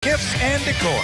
gifts and decor.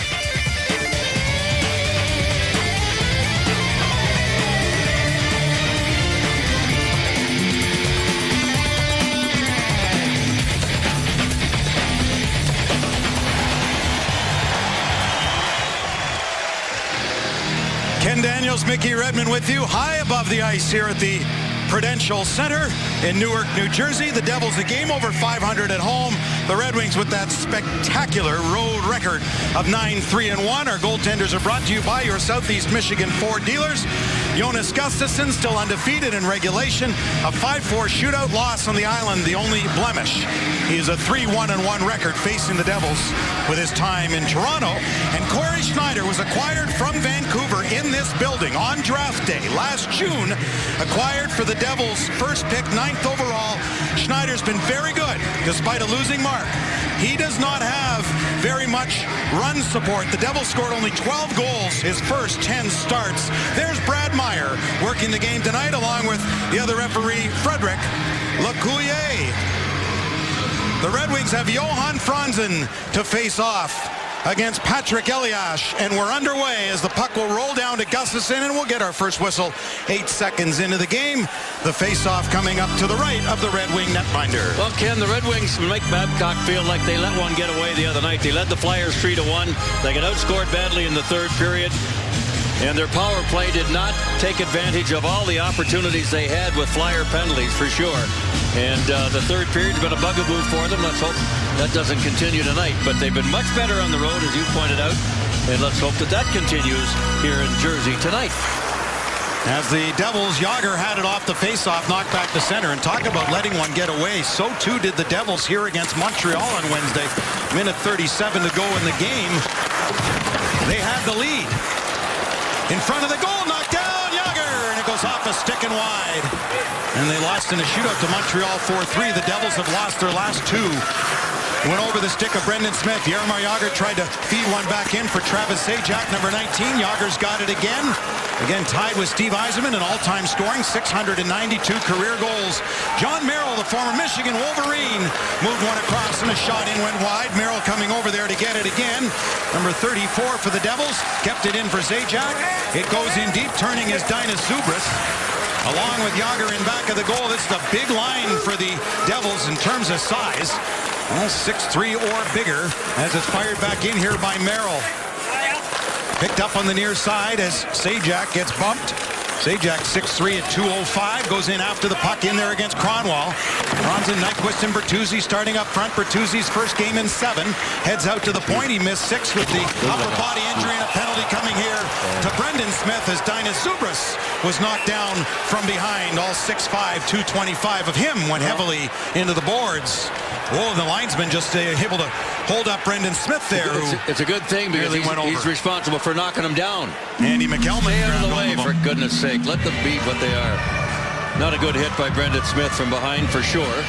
Ken Daniels, Mickey Redmond with you, high above the ice here at the Prudential Center in Newark, New Jersey. The Devils a game over 500 at home. The Red Wings with that spectacular road record of 9-3-1. Our goaltenders are brought to you by your Southeast Michigan Ford dealers. Jonas Gustafsson still undefeated in regulation. A 5-4 shootout loss on the island, the only blemish. He has a 3-1-1 record facing the Devils with his time in Toronto. And Corey Schneider was acquired from Vancouver in this building on draft day last June. Acquired for the Devils' first pick, 9th overall. Schneider's been very good despite a losing mark. He does not have very much run support. The Devils scored only 12 goals his first 10 starts. There's Brad Meyer working the game tonight along with the other referee, Frederick Lecuyer. The Red Wings have Johan Franzen to face off against Patrick Elias, and we're underway as the puck will roll down to Gustafsson, and we'll get our first whistle 8 seconds into the game. The face-off coming up to the right of the Red Wing netminder. Well, Ken, the Red Wings make Babcock feel like they let one get away the other night. They led the Flyers 3-1. They got outscored badly in the third period. And their power play did not take advantage of all the opportunities they had with Flyer penalties, for sure. And the third period's been a bugaboo for them. Let's hope that doesn't continue tonight. But they've been much better on the road, as you pointed out. And let's hope that that continues here in Jersey tonight. As the Devils, Jágr had it off the faceoff, knocked back to center, and talk about letting one get away. So too did the Devils here against Montreal on Wednesday. Minute 37 to go in the game. They had the lead. In front of the goal, knocked down, Jágr, and it goes off a stick and wide. And they lost in a shootout to Montreal 4-3. The Devils have lost their last two. Went over the stick of Brendan Smith. Jaromir Jágr tried to feed one back in for Travis Zajac, number 19. Jágr's got it again. Again, tied with Steve Yzerman in all-time scoring, 692 career goals. John Merrill, the former Michigan Wolverine, moved one across and a shot in went wide. Merrill coming over there to get it again. Number 34 for the Devils, kept it in for Zajac. It goes in deep, turning is Dainis Zubris. Along with Jágr in back of the goal. This is a big line for the Devils in terms of size. Well, 6'3" or bigger as it's fired back in here by Merrill. Picked up on the near side as Zajac gets bumped. Zajac 6'3" at 205, goes in after the puck in there against Kronwall. Franzen, Nyquist, and Bertuzzi starting up front. Bertuzzi's first game in 7. Heads out to the point. He missed 6 with the upper body injury, and a penalty coming here to Brendan Smith as Dainis Zubris was knocked down from behind. All 6'5", 225 of him went heavily into the boards. Whoa, the linesman just able to hold up Brendan Smith there. It's a good thing because he's responsible for knocking him down. Andy McElman. Stay out of the way, for goodness sake. Let them be what they are. Not a good hit by Brendan Smith from behind, for sure.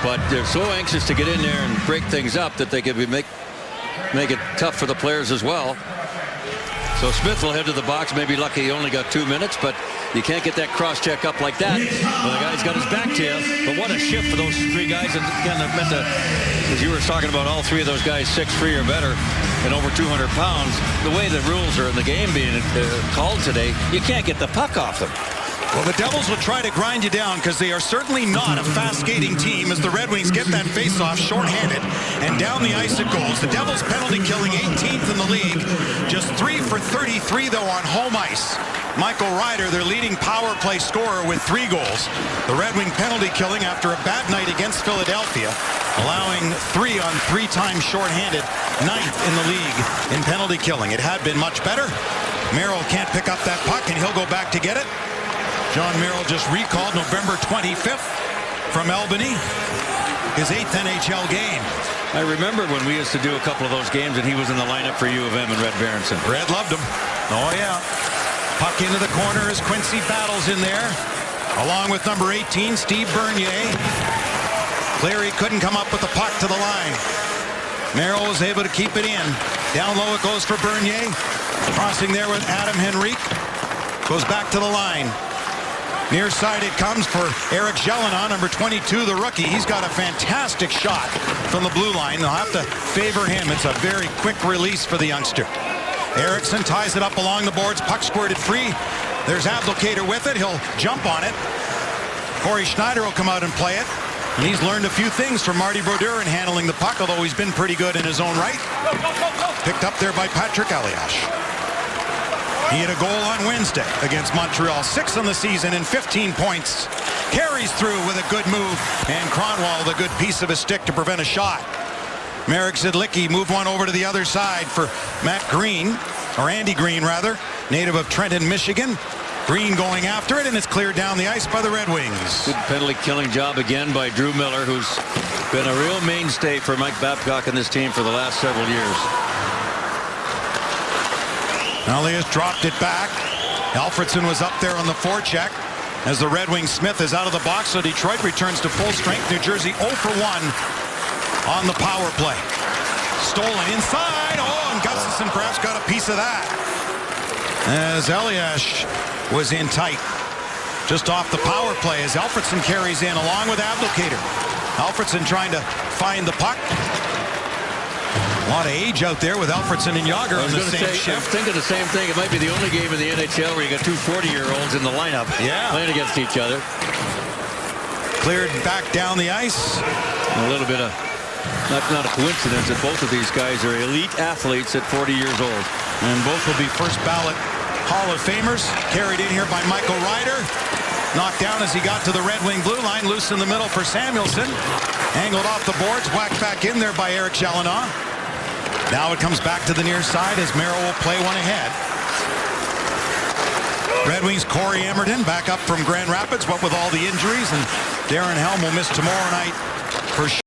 But they're so anxious to get in there and break things up that they could make it tough for the players as well. So Smith will head to the box. Maybe lucky he only got 2 minutes, but you can't get that cross-check up like that. Well, the guy's got his back to you. But what a shift for those 3 guys. And again, as you were talking about, all 3 of those guys 6'3" or better and over 200 pounds. The way the rules are in the game being called today, you can't get the puck off them. Well, the Devils will try to grind you down because they are certainly not a fast-skating team as the Red Wings get that face-off shorthanded and down the ice it goes. The Devils penalty killing 18th in the league. Just 3 for 33, though, on home ice. Michael Ryder, their leading power play scorer with 3 goals. The Red Wing penalty killing after a bad night against Philadelphia, allowing 3 on 3 times shorthanded, 9th in the league in penalty killing. It had been much better. Merrill can't pick up that puck, and he'll go back to get it. John Merrill just recalled November 25th from Albany, his 8th NHL game. I remember when we used to do a couple of those games and he was in the lineup for U of M and Red Berenson. Red loved him. Oh, yeah. Puck into the corner as Quincy Battles in there, along with number 18, Steve Bernier. Cleary couldn't come up with the puck to the line. Merrill was able to keep it in. Down low it goes for Bernier. Crossing there with Adam Henrique. Goes back to the line. Near side it comes for Eric Gelinas, number 22, the rookie. He's got a fantastic shot from the blue line. They'll have to favor him. It's a very quick release for the youngster. Eriksson ties it up along the boards. Puck squirted free. There's Abdelkader with it. He'll jump on it. Corey Schneider will come out and play it. And he's learned a few things from Marty Brodeur in handling the puck, although he's been pretty good in his own right. Picked up there by Patrick Elias. He had a goal on Wednesday against Montreal. 6 on the season and 15 points. Carries through with a good move. And Kronwall with a good piece of his stick to prevent a shot. Marek Zidlicki moved one over to the other side for Matt Green, or Andy Green rather, native of Trenton, Michigan. Green going after it, and it's cleared down the ice by the Red Wings. Good penalty killing job again by Drew Miller, who's been a real mainstay for Mike Babcock and this team for the last several years. Elias dropped it back. Alfredsson was up there on the forecheck as the Red Wing Smith is out of the box, so Detroit returns to full strength. New Jersey 0 for 1 on the power play. Stolen inside. Oh, and Gustafsson perhaps got a piece of that as Elias was in tight. Just off the power play as Alfredsson carries in along with Abdelkader. Alfredsson trying to find the puck. A lot of age out there with Alfredsson and Yager on the same shift. I'm thinking the same thing. It might be the only game in the NHL where you got two 40-year-olds in the lineup playing against each other. Cleared back down the ice. A little bit of, not a coincidence that both of these guys are elite athletes at 40 years old. And both will be first ballot Hall of Famers. Carried in here by Michael Ryder. Knocked down as he got to the Red Wing blue line. Loose in the middle for Samuelsson. Angled off the boards. Whacked back in there by Eric Gelinas. Now it comes back to the near side as Merrill will play one ahead. Red Wings Corey Emerton back up from Grand Rapids, what with all the injuries, and Darren Helm will miss tomorrow night for sure.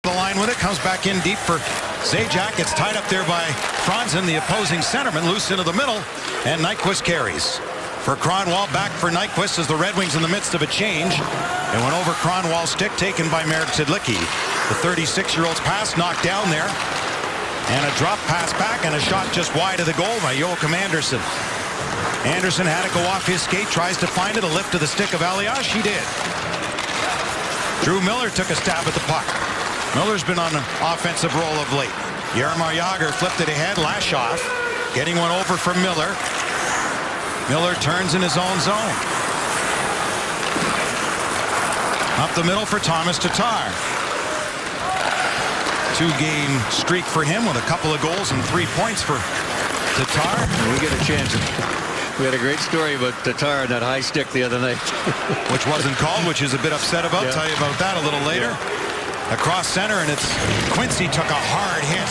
The line with it, comes back in deep for Zajac. It's tied up there by Franzen, the opposing centerman, loose into the middle, and Nyquist carries. For Kronwall, back for Nyquist as the Red Wings in the midst of a change. It went over Kronwall's stick, taken by Marek Zidlicki. The 36-year-old's pass knocked down there, and a drop pass back, and a shot just wide of the goal by Joachim Andersson. Andersson had to go off his skate, tries to find it, a lift to the stick of Elias. He did. Drew Miller took a stab at the puck. Miller's been on an offensive roll of late. Jaromir Jagr flipped it ahead. Lashoff getting one over from Miller. Miller turns in his own zone. Up the middle for Thomas Tatar. 2-game streak for him with a couple of goals and 3 points for Tatar. We get a chance. We had a great story about Tatar and that high stick the other night. Which wasn't called, which is a bit upset about. Tell you about that a little later. Across center, and it's Quincy took a hard hit.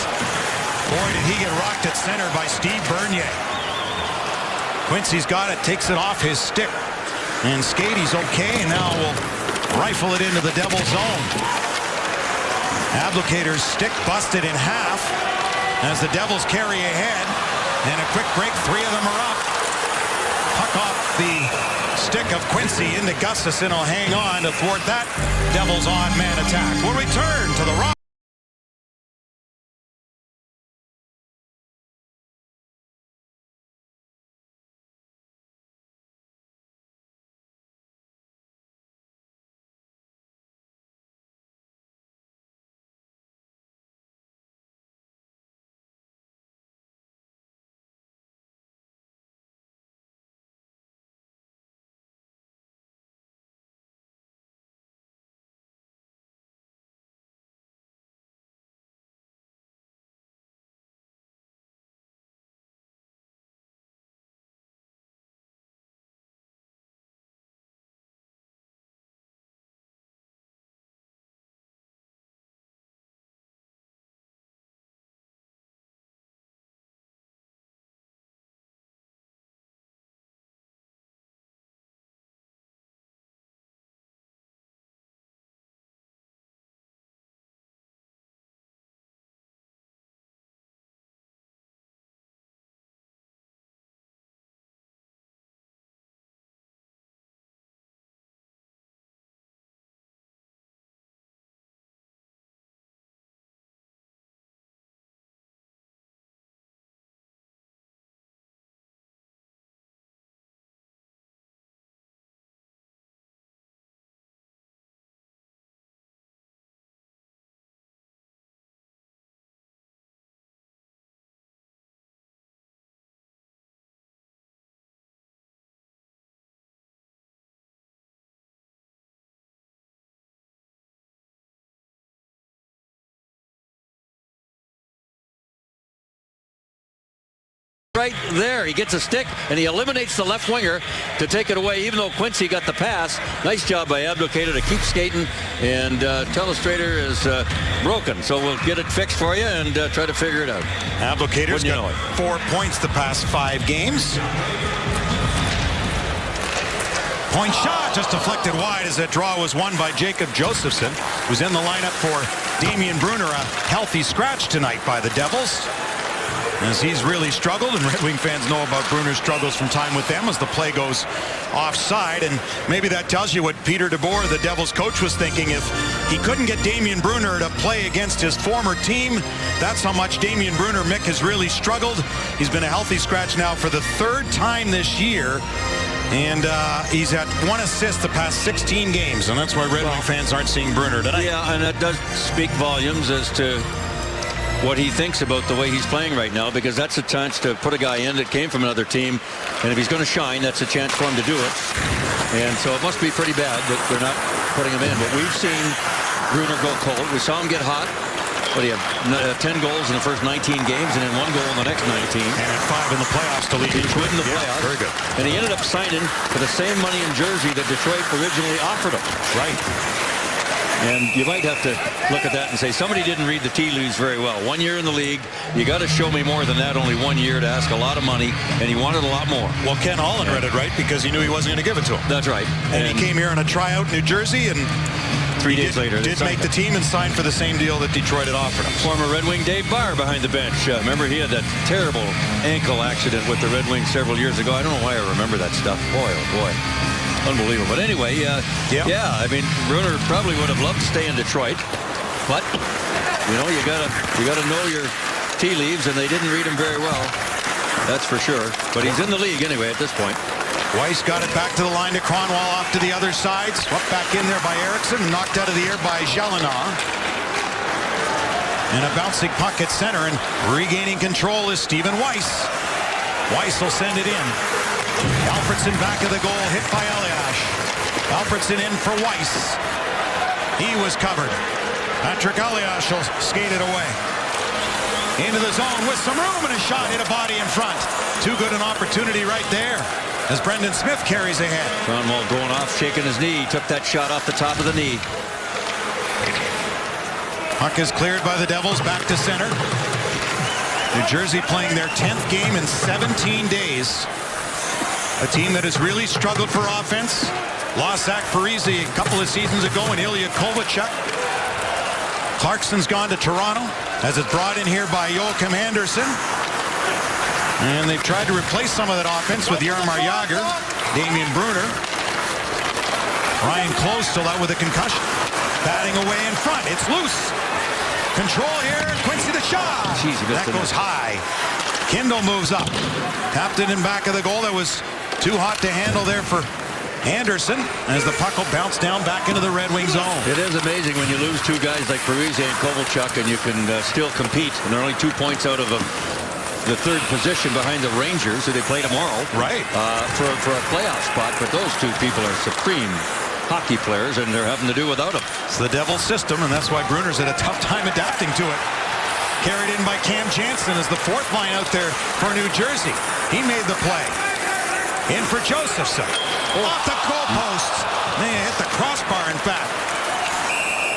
Boy, did he get rocked at center by Steve Bernier. Quincy's got it, takes it off his stick. And Skatey's okay, and now we'll rifle it into the Devil zone. Abdelkader's stick busted in half as the Devils carry ahead. And a quick break, 3 of them are up. Puck off the stick of Quincy into Gustafsson. Will hang on to thwart that Devils odd man attack. We'll return to the Rock. right there. He gets a stick, and he eliminates the left winger to take it away, even though Quincy got the pass. Nice job by Abdelkader to keep skating, and Telestrator is broken. So we'll get it fixed for you and try to figure it out. Abdelkader's got 4 points the past 5 games. Point shot just deflected wide as that draw was won by Jacob Josephson, who's in the lineup for Damien Brunner, a healthy scratch tonight by the Devils, as he's really struggled, and Red Wing fans know about Brunner's struggles from time with them as the play goes offside. And maybe that tells you what Peter DeBoer, the Devils coach, was thinking. If he couldn't get Damien Brunner to play against his former team, that's how much Damien Brunner, Mick, has really struggled. He's been a healthy scratch now for the 3rd time this year. And he's had 1 assist the past 16 games, and that's why Red Wing fans aren't seeing Brunner tonight. Yeah, and that does speak volumes as to what he thinks about the way he's playing right now, because that's a chance to put a guy in that came from another team, and if he's going to shine, that's a chance for him to do it. And so it must be pretty bad that they're not putting him in. But we've seen Brunner go cold. We saw him get hot. What do you have? 10 goals in the first 19 games, and then 1 goal in the next 19. And at 5 in the playoffs to lead Detroit in the playoffs. Very good. And he ended up signing for the same money in jersey that Detroit originally offered him. Right. And you might have to look at that and say, somebody didn't read the tea leaves very well. 1 year in the league, you got to show me more than that. Only 1 year to ask a lot of money, and he wanted a lot more. Well, Ken Holland read it right because he knew he wasn't going to give it to him. That's right. And he came here on a tryout in New Jersey, and 3 days later did make the team and signed for the same deal that Detroit had offered him. Former Red Wing Dave Barr behind the bench. Remember, he had that terrible ankle accident with the Red Wings several years ago. I don't know why I remember that stuff. Boy, oh boy. Unbelievable. But anyway, yeah, I mean, Brunner probably would have loved to stay in Detroit, but you know, you gotta know your tea leaves, and they didn't read them very well. That's for sure. But he's in the league anyway at this point. Weiss got it back to the line to Kronwall, off to the other side. Swept back in there by Eriksson, knocked out of the air by Jalina. And a bouncing puck at center, and regaining control is Stephen Weiss. Weiss will send it in. Alfredsson back of the goal, hit by Elias. Alfredsson in for Weiss. He was covered. Patrick Elias will skate it away. Into the zone with some room, and a shot hit a body in front. Too good an opportunity right there as Brendan Smith carries ahead. Kronwall going off, shaking his knee. Took that shot off the top of the knee. Puck is cleared by the Devils, back to center. New Jersey playing their 10th game in 17 days. A team that has really struggled for offense. Lost Zach Parise a couple of seasons ago, and Ilya Kovalchuk. Clarkson's gone to Toronto, as it's brought in here by Joachim Anderson. And they've tried to replace some of that offense with Jaromir Jagr, Damien Brunner. Ryan Close still out with a concussion. Batting away in front. It's loose. Control here. Quincy the shot. Jeez, that goes high. Kindle moves up. Tapped it in back of the goal. That was too hot to handle there for Anderson, as the puck will bounce down back into the Red Wing zone. It is amazing when you lose 2 guys like Parise and Kovalchuk, and you can still compete. And they're only 2 points out of the 3rd position behind the Rangers, who they play tomorrow. Right. For a playoff spot. But those 2 people are supreme hockey players, and they're having to do without them. It's the Devils system, and that's why Brunner's had a tough time adapting to it. Carried in by Cam Janssen as the 4th line out there for New Jersey. He made the play. In for Josephson. Off the goalposts. They hit the crossbar, in fact.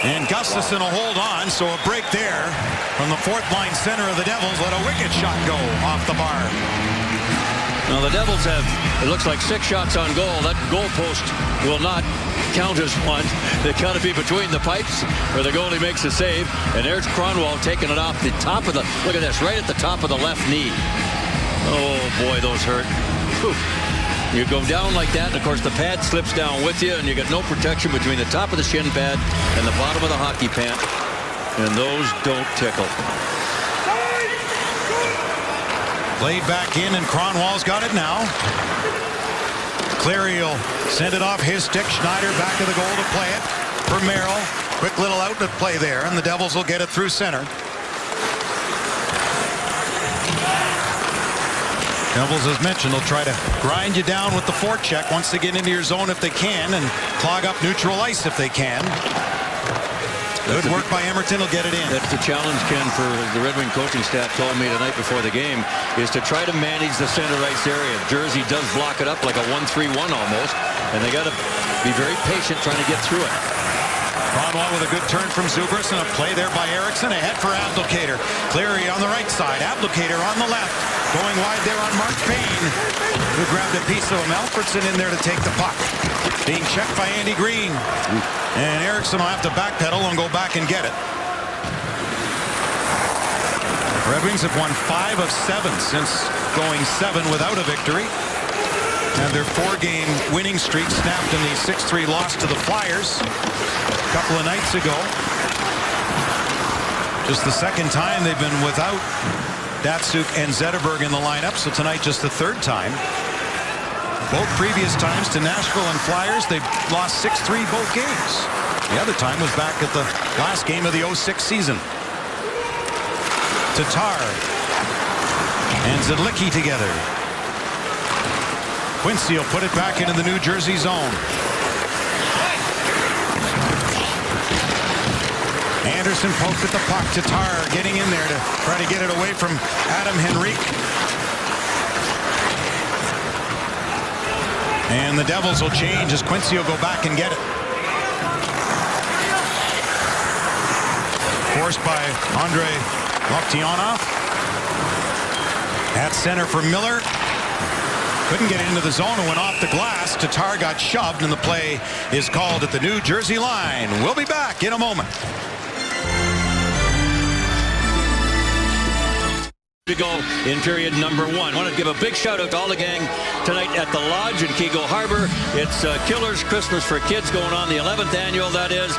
And Gustafsson will hold on, so a break there from the 4th line center of the Devils. Let a wicked shot go off the bar. Now the Devils have, it looks like 6 shots on goal. That goalpost will not count as one. They got to be between the pipes, or the goalie makes a save. And there's Kronwall taking it off the top of the, look at this, right at the top of the left knee. Oh boy, those hurt. Whew. You go down like that, and of course the pad slips down with you, and you get no protection between the top of the shin pad and the bottom of the hockey pant, and those don't tickle. Played back in, and Kronwall's got it now. Cleary will send it off his stick. Schneider back of the goal to play it for Merrill. Quick little outlet play there, and the Devils will get it through center. Devils, as mentioned, will try to grind you down with the forecheck once they get into your zone if they can, and clog up neutral ice if they can. Good work by Emerton. Will get it in. That's the challenge, Ken, for the Red Wing coaching staff told me tonight before the game, is to try to manage the center ice area. Jersey does block it up like a 1-3-1 almost, and they got to be very patient trying to get through it. Kronwall with a good turn from Zubris, and a play there by Eriksson. Ahead for Abdelkader. Cleary on the right side. Abdelkader on the left. Going wide there on Mark Payne, who grabbed a piece of him. Alfredson in there to take the puck. Being checked by Andy Green. And Eriksson will have to backpedal and go back and get it. Red Wings have won 5 of 7 since going 7 without a victory. And their 4-game winning streak snapped in the 6-3 loss to the Flyers a couple of nights ago. Just the second time they've been without Datsuk and Zetterberg in the lineup, so tonight just the 3rd time. Both previous times to Nashville and Flyers, they've lost 6-3 both games. The other time was back at the last game of the 06 season. Tatar and Zedlicki together. Quincy will put it back into the New Jersey zone. Anderson poked at the puck. Tatar getting in there to try to get it away from Adam Henrique. And the Devils will change as Quincy will go back and get it. Forced by Andrei Loktionov. At center for Miller. Couldn't get into the zone and went off the glass. Tatar got shoved, and the play is called at the New Jersey line. We'll be back in a moment. To go in period number 1. I want to give a big shout out to all the gang tonight at the Lodge in Keego Harbor. It's Killer's Christmas for Kids going on, the 11th annual, that is.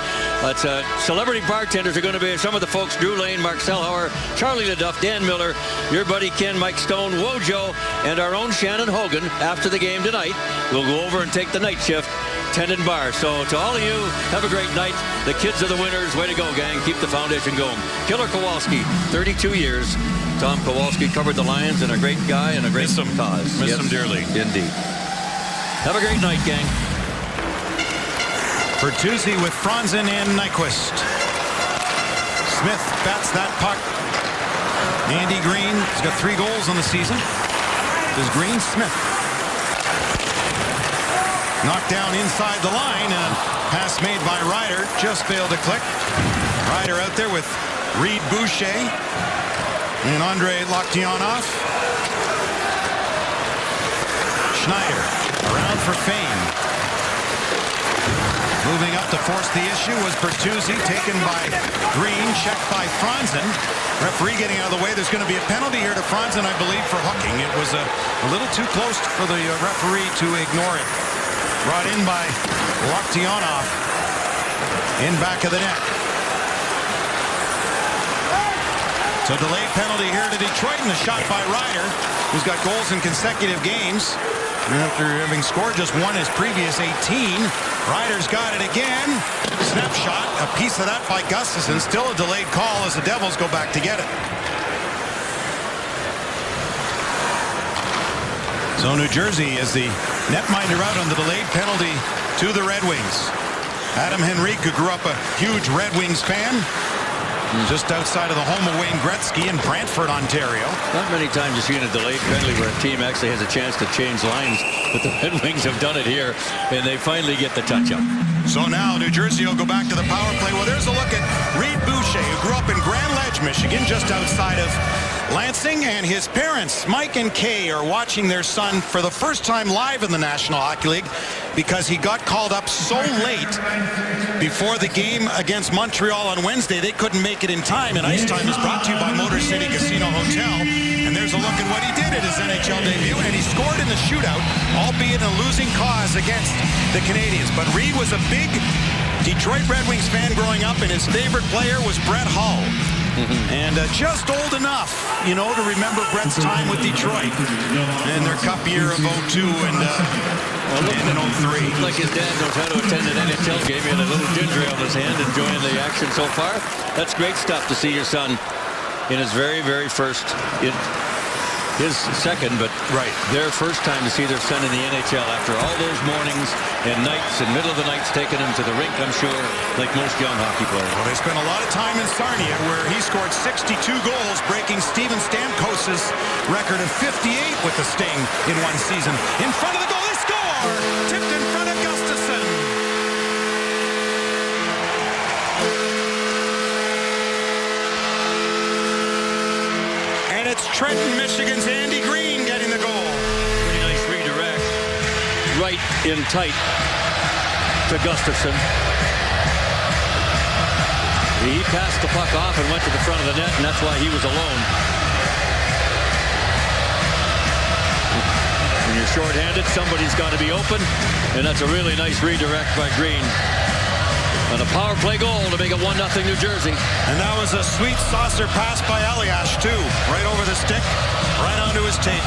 It's celebrity bartenders are going to be some of the folks: Drew Lane, Mark Selhauer, Charlie LeDuff, Dan Miller, your buddy Ken, Mike Stone, Wojo, and our own Shannon Hogan. After the game tonight, we'll go over and take the night shift, Tendon Bar. So to all of you, have a great night. The kids are the winners. Way to go, gang. Keep the foundation going. Killer Kowalski, 32 years. Tom Kowalski covered the Lions, and a great guy and a great cause. Miss him dearly. Indeed. Have a great night, gang. Bertuzzi with Franzen and Nyquist. Smith bats that puck. Andy Green has got 3 goals on the season. Does Green? Smith. Knocked down inside the line, and a pass made by Ryder just failed to click. Ryder out there with Reed Boucher and Andrei Loktionov. Schneider around for Fame. Moving up to force the issue was Bertuzzi, taken by Green, checked by Franzen. Referee getting out of the way. There's going to be a penalty here to Franzen, I believe, for hooking. It was a little too close for the referee to ignore it. Brought in by Loktionov in back of the net. So delayed penalty here to Detroit, and a shot by Ryder, who's got goals in consecutive games. And after having scored just 1 his previous 18, Ryder's got it again. Snapshot, a piece of that by Gustafsson. Still a delayed call as the Devils go back to get it. So New Jersey is the netminder out on the delayed penalty to the Red Wings. Adam Henrique, who grew up a huge Red Wings fan, just outside of the home of Wayne Gretzky in Brantford, Ontario. Not many times you've seen a delayed penalty where a team actually has a chance to change lines, but the Red Wings have done it here, and they finally get the touch-up. So now New Jersey will go back to the power play. Well, there's a look at Reed Boucher, who grew up in Grand Ledge, Michigan, just outside of Lansing, and his parents, Mike and Kay, are watching their son for the first time live in the National Hockey League because he got called up so late before the game against Montreal on Wednesday, they couldn't make it in time. And Ice Time is brought to you by Motor City Casino Hotel. And there's a look at what he did at his NHL debut, and he scored in the shootout, albeit a losing cause against the Canadiens. But Reed was a big Detroit Red Wings fan growing up, and his favorite player was Brett Hull. And just old enough, you know, to remember Brett's time with Detroit and their cup year of 02 and 03. Like his dad knows how to attend an NHL game. He had a little ginger on his hand, enjoying the action so far. That's great stuff to see your son in his very, very first his second, but their first time to see their son in the NHL after all those mornings and nights and middle of the nights taking him to the rink, I'm sure, like most young hockey players. Well, they spent a lot of time in Sarnia, where he scored 62 goals, breaking Steven Stamkos' record of 58 with the Sting in one season. In front of the goal, they score! Tipped in front of Gustafsson. And it's Trenton, Michigan's Andy Green getting the goal. Pretty nice redirect. Right in tight to Gustafsson. He passed the puck off and went to the front of the net, and that's why he was alone. When you're shorthanded, somebody's got to be open, and that's a really nice redirect by Green. And a power play goal to make it 1-0 New Jersey. And that was a sweet saucer pass by Elias, too. Right over the stick, right onto his tape.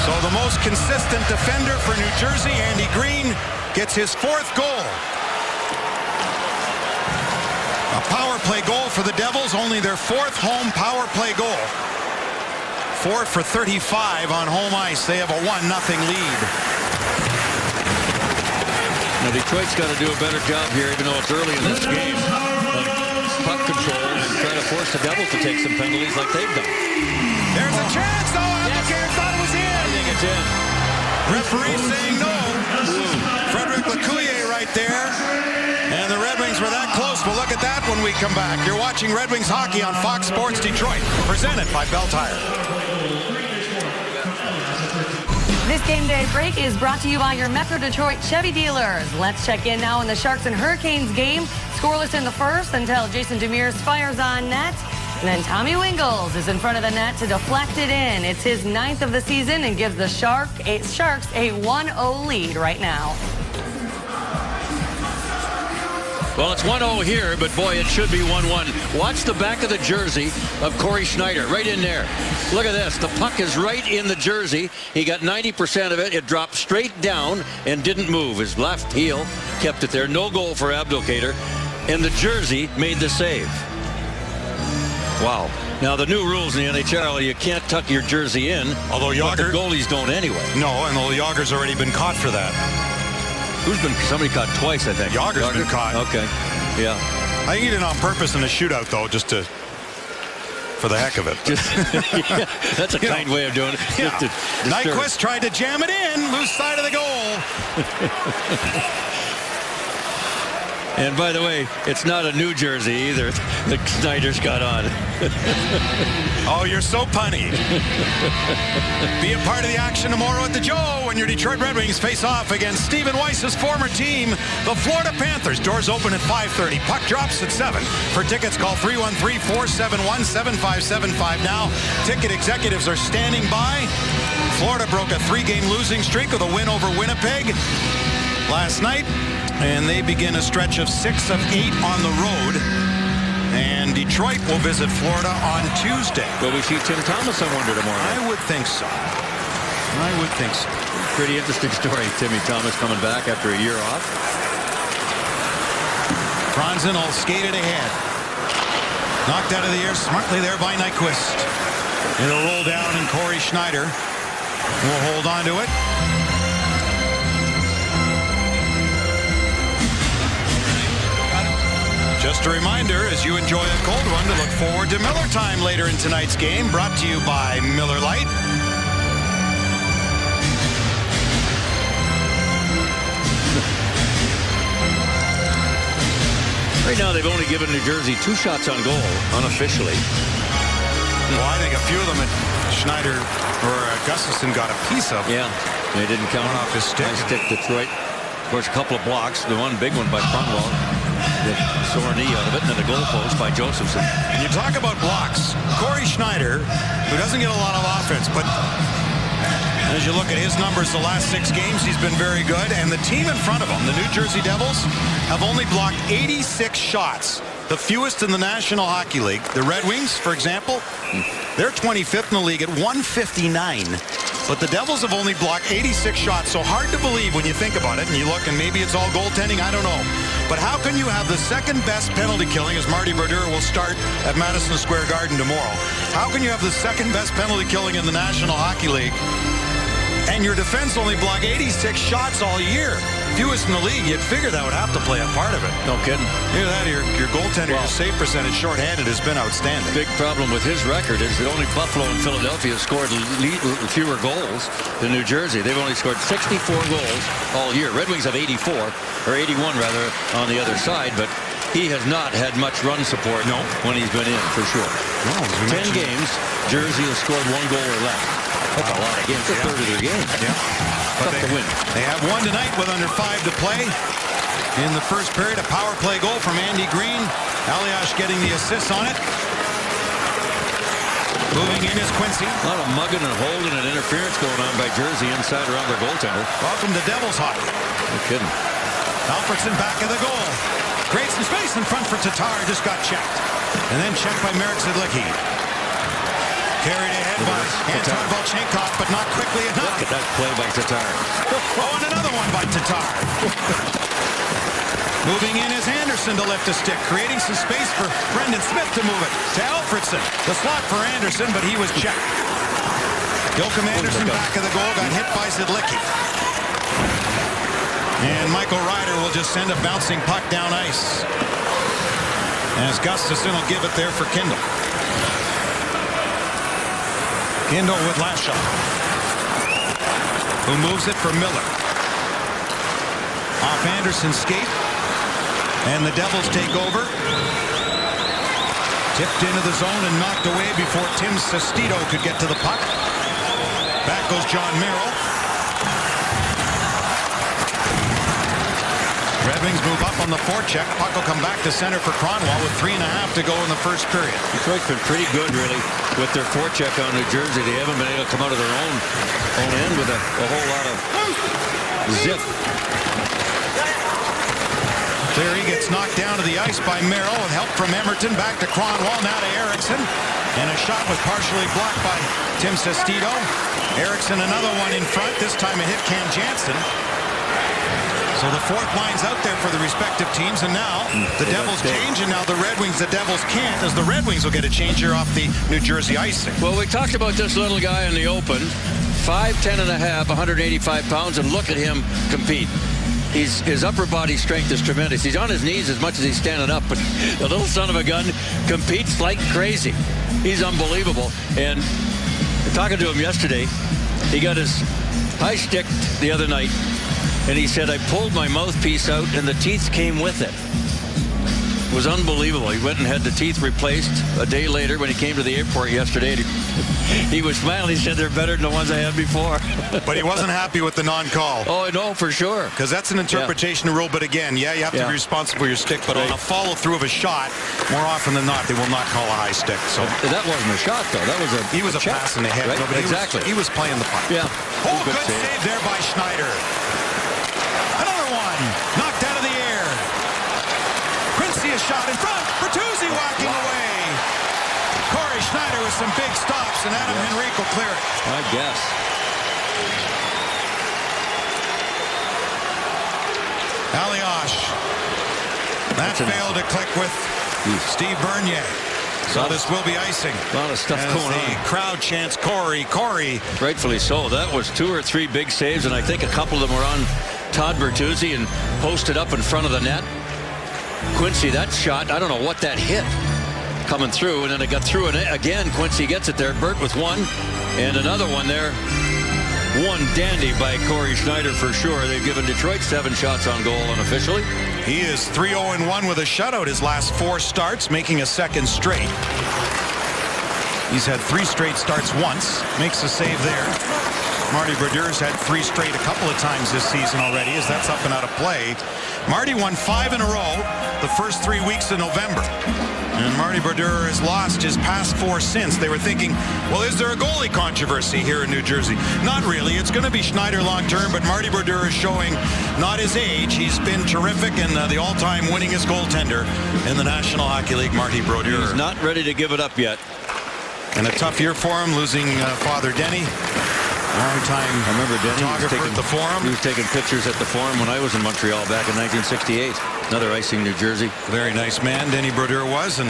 So the most consistent defender for New Jersey, Andy Green, gets his 4th goal. A power play goal for the Devils, only their 4th home power play goal. 4 for 35 on home ice. They have a 1-0 lead. Now Detroit's got to do a better job here, even though it's early in this game, of puck control and try to force the Devils to take some penalties like they've done. There's a chance. Oh, Abdelkader thought it was in. I think it's in. Referee saying no. Frederick Lecuyer right there. And the Red Wings were that close. We'll look at that when we come back. You're watching Red Wings hockey on Fox Sports Detroit, presented by Bell Tire. This game day break is brought to you by your Metro Detroit Chevy dealers. Let's check in now in the Sharks and Hurricanes game. Scoreless in the first until Jason Demers fires on net. And then Tommy Wingels is in front of the net to deflect it in. It's his 9th of the season and gives the Sharks a 1-0 lead right now. Well, it's 1-0 here, but boy, it should be 1-1. Watch the back of the jersey of Corey Schneider, right in there. Look at this. The puck is right in the jersey. He got 90% of it. It dropped straight down and didn't move. His left heel kept it there. No goal for Abdelkader. And the jersey made the save. Wow. Now, the new rules in the NHL, you can't tuck your jersey in, although but the goalies don't anyway. No, and the Yager's already been caught for that. Somebody caught twice, I think. Yager's been caught. Okay. Yeah. I think he did it on purpose in a shootout, though, just for the heck of it. Yeah, that's a kind way of doing it. Yeah. Nyquist tried to jam it in, loose side of the goal. And by the way, it's not a new jersey either that Snyder's got on. Oh, you're so punny. Be a part of the action tomorrow at the Joe when your Detroit Red Wings face off against Stephen Weiss's former team, the Florida Panthers. Doors open at 5:30. Puck drops at 7. For tickets, call 313-471-7575 now. Ticket executives are standing by. Florida broke a 3-game losing streak with a win over Winnipeg last night. And they begin a stretch of 6 of 8 on the road. And Detroit will visit Florida on Tuesday. Will we see Tim Thomas, I wonder, tomorrow? I would think so. I would think so. Pretty interesting story. Timmy Thomas coming back after a year off. Franzen all skated ahead. Knocked out of the air smartly there by Nyquist. It'll roll down, and Corey Schneider will hold on to it. Just a reminder, as you enjoy a cold one, to look forward to Miller Time later in tonight's game, brought to you by Miller Lite. Right now, they've only given New Jersey 2 shots on goal, unofficially. Well, I think a few of them Schneider or Gustafsson got a piece of. Yeah, they didn't count off his stick. Nice stick, Detroit. Of course, a couple of blocks. The one big one by Cromwell. The sore knee out of it, and then the goal post by Josephson. And you talk about blocks. Corey Schneider, who doesn't get a lot of offense, but as you look at his numbers the last 6 games, he's been very good. And the team in front of him, the New Jersey Devils, have only blocked 86 shots, the fewest in the National Hockey League. The Red Wings, for example, they're 25th in the league at 159. But the Devils have only blocked 86 shots, so hard to believe when you think about it. And you look, and maybe it's all goaltending, I don't know. But how can you have the second best penalty killing, as Marty Brodeur will start at Madison Square Garden tomorrow? How can you have the second best penalty killing in the National Hockey League, and your defense only block 86 shots all year? If you was in the league, you'd figure that would have to play a part of it. No kidding. Hear that? Your goaltender, your save percentage shorthanded has been outstanding. Big problem with his record is that only Buffalo and Philadelphia scored fewer goals than New Jersey. They've only scored 64 goals all year. Red Wings have 84, or 81 rather, on the other side, but he has not had much run support when he's been in, for sure. No, 10 games, Jersey has scored 1 goal or less. That's a lot of games. That's a third of their game. Yeah. But Tough to win. They have one tonight with under 5 to play. In the first period, a power play goal from Andy Green. Aliash getting the assist on it. Moving in is Quincy. A lot of mugging and holding and interference going on by Jersey inside around their goaltender. Welcome to Devils hockey. No kidding. Alfredson back of the goal. Creates some space in front for Tatar. Just got checked. And then checked by Marek Zidlicki. Carried ahead by Anton Volchenkov, but not quickly enough. Look at that play by Tatar. Oh, and another one by Tatar. Moving in is Anderson to lift a stick, creating some space for Brendan Smith to move it to Alfredson. The slot for Anderson, but he was checked. Joachim Anderson back of the goal, got hit by Zidlicki. And Michael Ryder will just send a bouncing puck down ice, as Gustafsson will give it there for Kindle. Kindle with last shot, who moves it for Miller. Off Anderson's skate, and the Devils take over. Tipped into the zone and knocked away before Tim Sestito could get to the puck. Back goes John Merrill. Red Wings move up on the forecheck. Puck will come back to center for Cronwall with 3.5 to go in the first period. Detroit's been pretty good, really, with their forecheck on New Jersey. They haven't been able to come out of their own end with a whole lot of zip. Cleary gets knocked down to the ice by Merrill with help from Emerton. Back to Cronwall, now to Eriksson. And a shot was partially blocked by Tim Sestito. Eriksson another one in front. This time it hit Cam Jansen. So the fourth line's out there for the respective teams, and now the Devils change, and now the Red Wings, the Devils can't, as the Red Wings will get a change here off the New Jersey icing. Well, we talked about this little guy in the open, 5'10 and a half, 185 pounds, and look at him compete. His upper body strength is tremendous. He's on his knees as much as he's standing up, but the little son of a gun competes like crazy. He's unbelievable. And talking to him yesterday, he got his high stick the other night, and he said, I pulled my mouthpiece out and the teeth came with it. It was unbelievable. He went and had the teeth replaced a day later when he came to the airport yesterday. He was smiling. He said they're better than the ones I had before. But he wasn't happy with the non-call. Oh, I know, for sure. Because that's an interpretation rule. But again, you have to be responsible for your stick. But on a follow-through of a shot, more often than not, they will not call a high stick. So that wasn't a shot, though. That was he was a check, pass in the head. right? No, but exactly. He was playing the puck. Yeah. Oh, good save there by Schneider. Another one. Knocked out of the air. Quincy a shot in front. Bertuzzi walking away. Corey Schneider with some big stops, and Adam Henrique will clear it. I guess. Aliash. That failed to click with Steve Bernier. So this will be icing. A lot of stuff going on. The crowd chants Corey, Corey. Rightfully so. That was 2 or 3 big saves, and I think a couple of them were on Todd Bertuzzi and posted up in front of the net. Quincy, that shot, I don't know what that hit coming through, and then it got through, and again, Quincy gets it there. Bert with one, and another one there. One dandy by Corey Schneider for sure. They've given Detroit 7 shots on goal unofficially. He is 3-0-1 with a shutout his last 4 starts, making a second straight. He's had 3 straight starts once, makes a save there. Marty Brodeur's had 3 straight a couple of times this season already, as that's up and out of play. Marty won 5 in a row the first 3 weeks of November. And Marty Brodeur has lost his past 4 since. They were thinking, well, is there a goalie controversy here in New Jersey? Not really. It's going to be Schneider long term, but Marty Brodeur is showing not his age. He's been terrific and the all-time winningest goaltender in the National Hockey League, Marty Brodeur. He's not ready to give it up yet. And a tough year for him, losing Father Denny Long-time I remember Denny photographer at the Forum. He was taking pictures at the Forum when I was in Montreal back in 1968. Another icing, New Jersey. Very nice man, Denny Brodeur was, and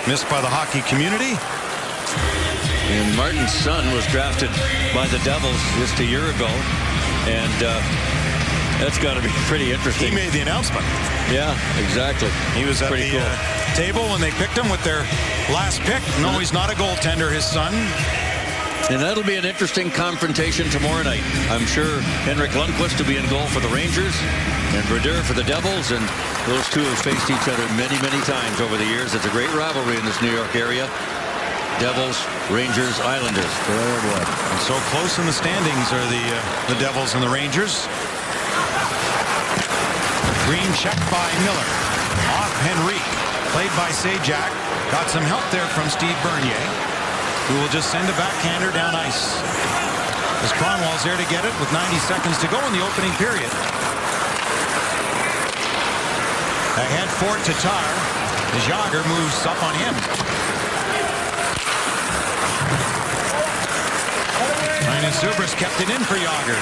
missed by the hockey community. And Martin's son was drafted by the Devils just a year ago. And that's got to be pretty interesting. He made the announcement. Yeah, exactly. He was at pretty the cool. table when they picked him with their last pick. No, he's not a goaltender, his son. And that'll be an interesting confrontation tomorrow night. I'm sure Henrik Lundqvist will be in goal for the Rangers and Brodeur for the Devils. And those two have faced each other many, many times over the years. It's a great rivalry in this New York area. Devils, Rangers, Islanders. And so close in the standings are the Devils and the Rangers. Green check by Miller. Off Henrique. Played by Sajak. Got some help there from Steve Bernier, who will just send a backhander down ice. As Kronwall's there to get it with 90 seconds to go in the opening period. Ahead for Tatar. As Jagr moves up on him. Linus Zubris kept it in for Jagr.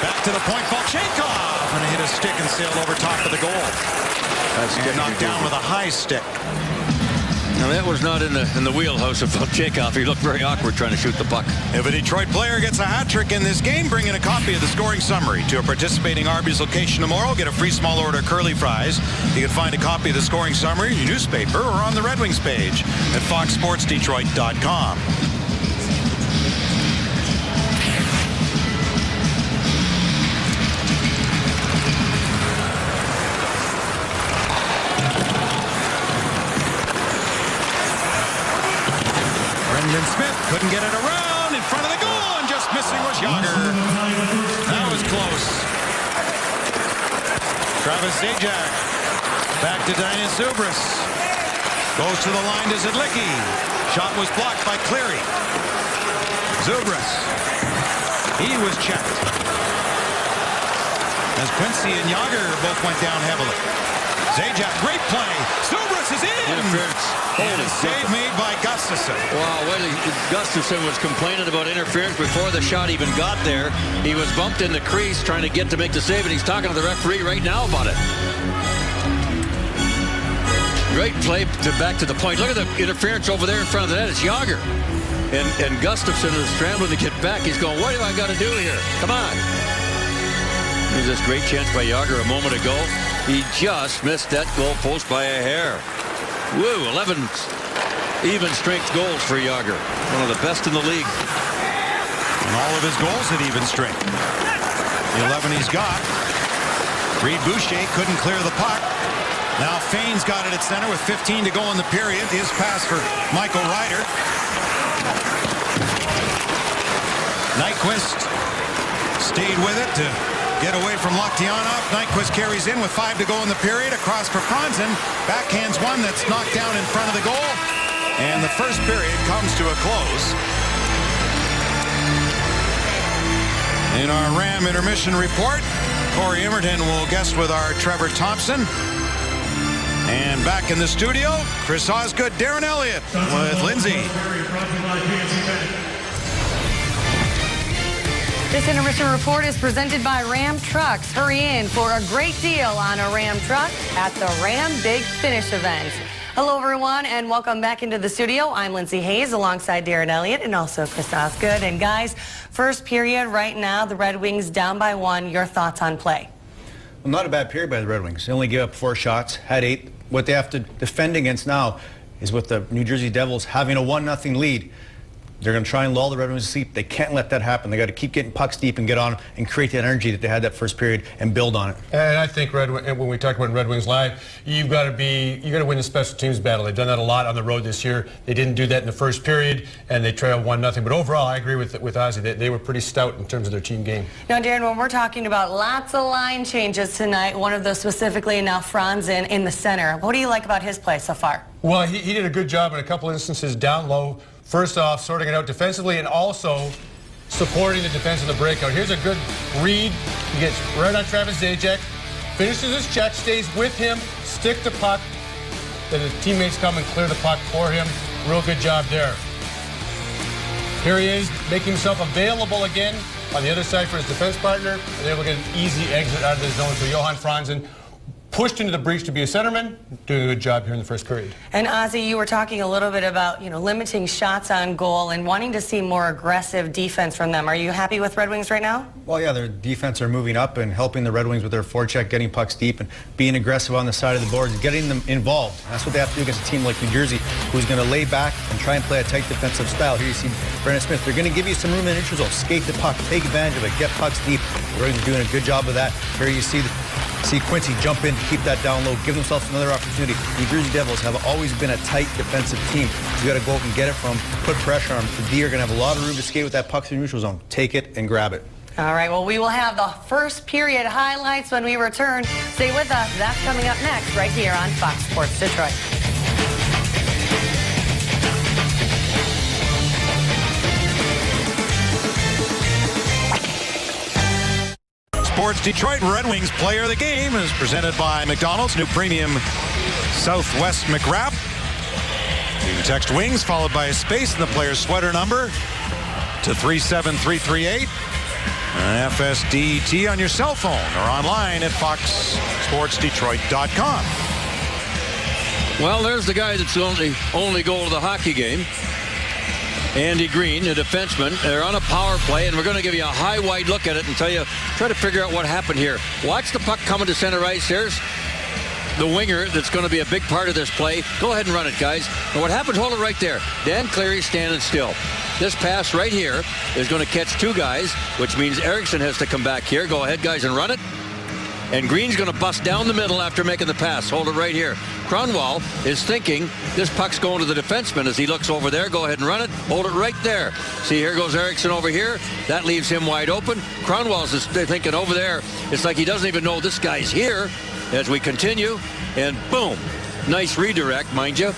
Back to the point, Volchenkov. And hit a stick and sailed over top of the goal. And knocked down with a high stick. Now that was not in the wheelhouse of Volchenkov. He looked very awkward trying to shoot the puck. If a Detroit player gets a hat trick in this game, bring in a copy of the scoring summary to a participating Arby's location tomorrow. Get a free small order curly fries. You can find a copy of the scoring summary in your newspaper or on the Red Wings page at foxsportsdetroit.com. Brendan Smith couldn't get it around in front of the goal, and just missing was Jagr. That was close. Travis Zajac back to Linus Zubris. Goes to the line to Zidlicki. Shot was blocked by Cleary. Zubris. He was checked. As Quincy and Jagr both went down heavily. Zajac, great play. Zubris is in. Interference. And a save made by Gustafsson. Wow, Gustafsson was complaining about interference before the shot even got there. He was bumped in the crease trying to make the save, and he's talking to the referee right now about it. Great play back to the point. Look at the interference over there in front of the net. It's Jagr. And Gustafsson is scrambling to get back. He's going, what do I got to do here? Come on. There's this great chance by Jagr a moment ago. He just missed that goal post by a hair. Woo, 11 even strength goals for Jagr. One of the best in the league. And all of his goals at even strength. The 11 he's got. Reed Boucher couldn't clear the puck. Now Fane's got it at center with 15 to go in the period. His pass for Michael Ryder. Nyquist stayed with it to get away from Loktionov. Nyquist carries in with 5 to go in the period. Across for Franzen. Backhands one that's knocked down in front of the goal. And the first period comes to a close. In our Ram intermission report, Corey Emerton will guest with our Trevor Thompson. And back in the studio, Chris Osgood, Darren Elliott with Lindsay. This intermission report is presented by Ram Trucks. Hurry in for a great deal on a Ram truck at the Ram Big Finish event. Hello, everyone, and welcome back into the studio. I'm Lindsay Hayes alongside Darren Elliott and also Chris Osgood. And guys, first period right now, the Red Wings down by 1. Your thoughts on play? Well, not a bad period by the Red Wings. They only gave up 4 shots, had 8. What they have to defend against now is with the New Jersey Devils having a 1-0 lead. They're going to try and lull the Red Wings to sleep. They can't let that happen. They got to keep getting pucks deep and get on and create that energy that they had that first period and build on it. And I think when we talk about Red Wings Live, you got to win the special teams battle. They've done that a lot on the road this year. They didn't do that in the first period, and they trailed 1-0. But overall, I agree with Ozzy. They were pretty stout in terms of their team game. Now, Darren, when we're talking about lots of line changes tonight, one of those specifically now Franzen in the center. What do you like about his play so far? Well, he did a good job in a couple instances down low. First off, sorting it out defensively and also supporting the defense in the breakout. Here's a good read. He gets right on Travis Zajac, finishes his check, stays with him, stick the puck. Then his teammates come and clear the puck for him. Real good job there. Here he is, making himself available again on the other side for his defense partner, and able to get an easy exit out of the zone. So Johan Franzen pushed into the breach to be a centerman, doing a good job here in the first period. And Ozzy, you were talking a little bit about, limiting shots on goal and wanting to see more aggressive defense from them. Are you happy with Red Wings right now? Well, yeah, their defense are moving up and helping the Red Wings with their forecheck, getting pucks deep and being aggressive on the side of the boards, getting them involved. That's what they have to do against a team like New Jersey, who's going to lay back and try and play a tight defensive style. Here you see Brendan Smith. They're going to give you some room in the neutral zone, skate the puck, take advantage of it, get pucks deep. The Red Wings are doing a good job of that. Here you see Quincy jump in to keep that down low, give themselves another opportunity. New Jersey Devils have always been a tight defensive team. You got to go out and get it from, put pressure on them. The D are going to have a lot of room to skate with that puck in the neutral zone. Take it and grab it. All right, well, we will have the first period highlights when we return. Stay with us. That's coming up next right here on Fox Sports Detroit. Sports Detroit Red Wings Player of the Game is presented by McDonald's new premium Southwest McWrap. You can text WINGS followed by a space in the player's sweater number to 37338. FSDT on your cell phone or online at foxsportsdetroit.com. Well, there's the guy that's the only goal of the hockey game. Andy Green, a defenseman. They're on a power play, and we're going to give you a high, wide look at it and try to figure out what happened here. Watch the puck coming to center ice. There's the winger that's going to be a big part of this play. Go ahead and run it, guys. And what happens, hold it right there. Dan Cleary standing still. This pass right here is going to catch two guys, which means Eriksson has to come back here. Go ahead, guys, and run it. And Green's going to bust down the middle after making the pass. Hold it right here. Kronwall is thinking this puck's going to the defenseman as he looks over there. Go ahead and run it. Hold it right there. See, here goes Eriksson over here. That leaves him wide open. Kronwall's is thinking over there. It's like he doesn't even know this guy's here as we continue. And boom. Nice redirect, mind you.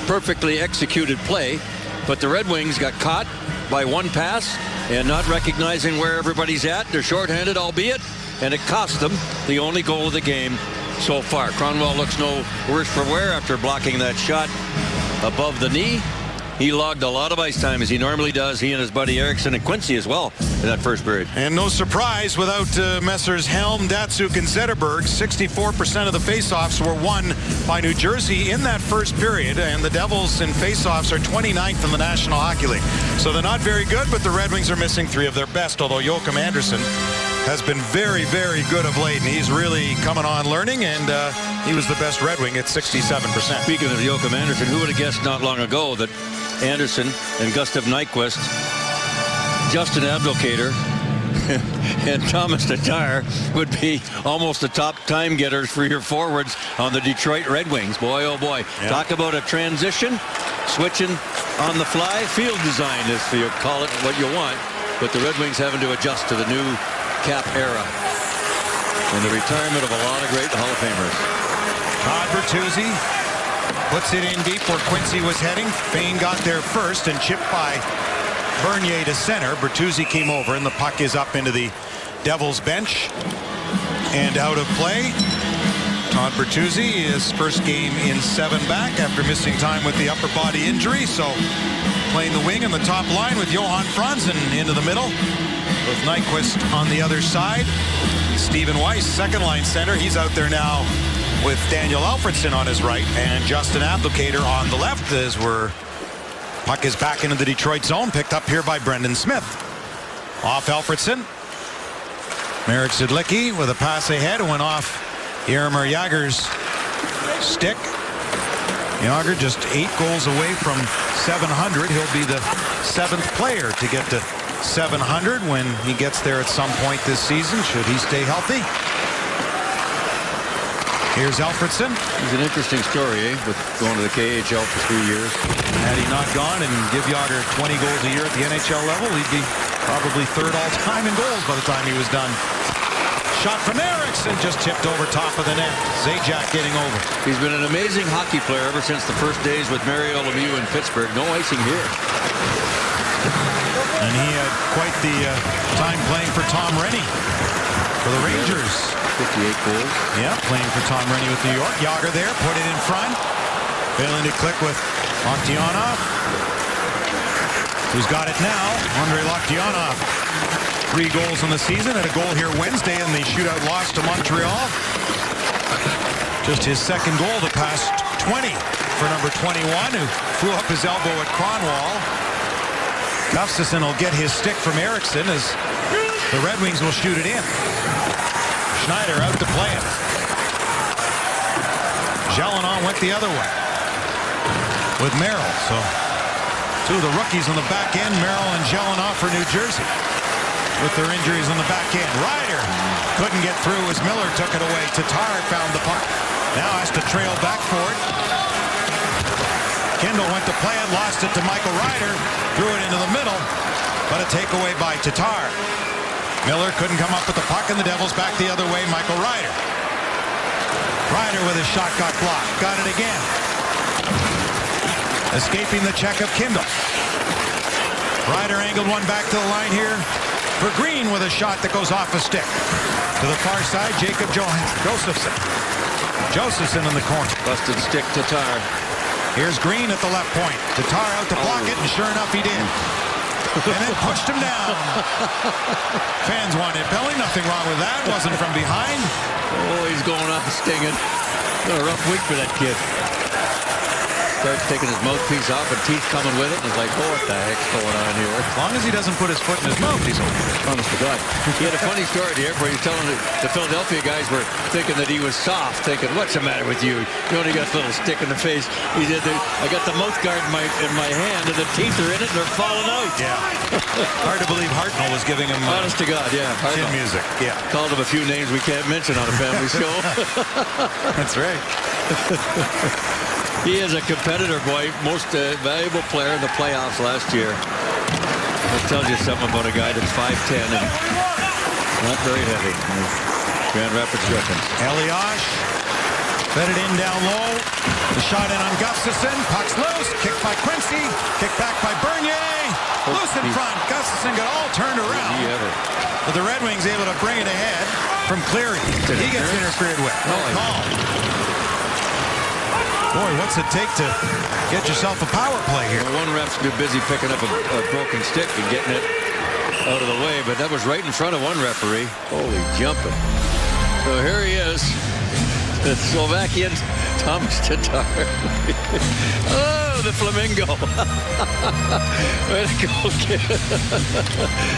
Perfectly executed play. But the Red Wings got caught by one pass and not recognizing where everybody's at. They're shorthanded, albeit. And it cost them the only goal of the game so far. Kronwall looks no worse for wear after blocking that shot above the knee. He logged a lot of ice time as he normally does. He and his buddy Eriksson and Quincy as well in that first period. And no surprise, without Messrs. Helm, Datsuk, and Zetterberg, 64% of the faceoffs were won by New Jersey in that first period. And the Devils in faceoffs are 29th in the National Hockey League. So they're not very good, but the Red Wings are missing three of their best, although Joachim Andersen has been very, very good of late. And he's really coming on learning, and he was the best Red Wing at 67%. Speaking of Joachim Andersen, who would have guessed not long ago that Anderson and Gustav Nyquist, Justin Abdelkader, and Thomas Tatar would be almost the top time getters for your forwards on the Detroit Red Wings. Boy, oh boy. Yeah. Talk about a transition, switching on the fly. Field design is, you call it what you want, but the Red Wings having to adjust to the new cap era and the retirement of a lot of great Hall of Famers. Todd Bertuzzi puts it in deep where Quincy was heading. Fane got there first and chipped by Bernier to center. Bertuzzi came over and the puck is up into the Devils bench and out of play. Todd Bertuzzi, his first game in 7 back after missing time with the upper body injury. So playing the wing in the top line with Johan Franzen into the middle with Nyquist on the other side. Stephen Weiss, second line center. He's out there now with Daniel Alfredsson on his right and Justin Abdelkader on the left as puck is back into the Detroit zone, picked up here by Brendan Smith. Off Alfredsson. Marek Zidlicki with a pass ahead, went off Jaromir Jagr's stick. Jagr just 8 goals away from 700. He'll be the 7th player to get to 700 when he gets there at some point this season, should he stay healthy. Here's Alfredsson. He's an interesting story, with going to the KHL for 3 years. Had he not gone and give Jagr 20 goals a year at the NHL level, he'd be probably 3rd all-time in goals by the time he was done. Shot from Eriksson, just tipped over top of the net. Zajac getting over. He's been an amazing hockey player ever since the first days with Mario Lemieux in Pittsburgh. No icing here. And he had quite the time playing for Tom Rennie for the Rangers. 58 goals. Yeah, playing for Tom Rennie with New York. Jagr there, put it in front. Failing to click with Octionov. Who's got it now? Andrei Loktionov. 3 goals in the season, and a goal here Wednesday in the shootout loss to Montreal. Just his second goal the past 20 for number 21, who threw up his elbow at Kronwall. Gustafsson will get his stick from Eriksson as the Red Wings will shoot it in. Schneider out to play it. Gelinas went the other way with Merrill. So 2 of the rookies on the back end, Merrill and Gelinas for New Jersey, with their injuries on the back end. Ryder couldn't get through as Miller took it away. Tatar found the puck. Now has to trail back for it. Kindle went to play it, lost it to Michael Ryder, threw it into the middle, but a takeaway by Tatar. Miller couldn't come up with the puck, and the Devils back the other way. Michael Ryder. Ryder with his shot got blocked. Got it again. Escaping the check of Kindle. Ryder angled one back to the line here for Green with a shot that goes off a stick. To the far side, Jacob Josephson. Josephson in the corner. Busted stick Tatar. Here's Green at the left point. Tatar out to block it, and sure enough, he did. And then pushed him down. Fans wanted Billy. Nothing wrong with that. Wasn't from behind. Oh, he's going off stinging. Been a rough week for that kid. Starts taking his mouthpiece off and teeth coming with it. And it's like, oh, what the heck's going on here? As long as he doesn't put his foot in his mouth, he's okay. Honest to God. He had a funny story at the airport. He was telling the Philadelphia guys were thinking that he was soft, thinking, what's the matter with you? You only got a little stick in the face. He said, I got the mouth guard in my hand, and the teeth are in it, and they're falling out. Yeah. Hard to believe Hartnell was giving him Honest to God, yeah. chin music. Yeah. Called him a few names we can't mention on a family show. That's right. He is a competitor, boy. Most valuable player in the playoffs last year. That tells you something about a guy that's 5'10" and not very heavy. Grand Rapids Griffins. Elias fed it in down low. The shot in on Gustafsson. Puck's loose. Kicked by Quincy. Kicked back by Bernier. Loose in front. Gustafsson got all turned around. But the Red Wings able to bring it ahead from Cleary. He gets interfered with. No call. Boy, what's it take to get yourself a power play here? Well, one ref's too busy picking up a broken stick and getting it out of the way, but that was right in front of one referee. Holy jumping. So here he is, the Slovakian Thomas Tatar. Oh, the flamingo. Way to go, kid.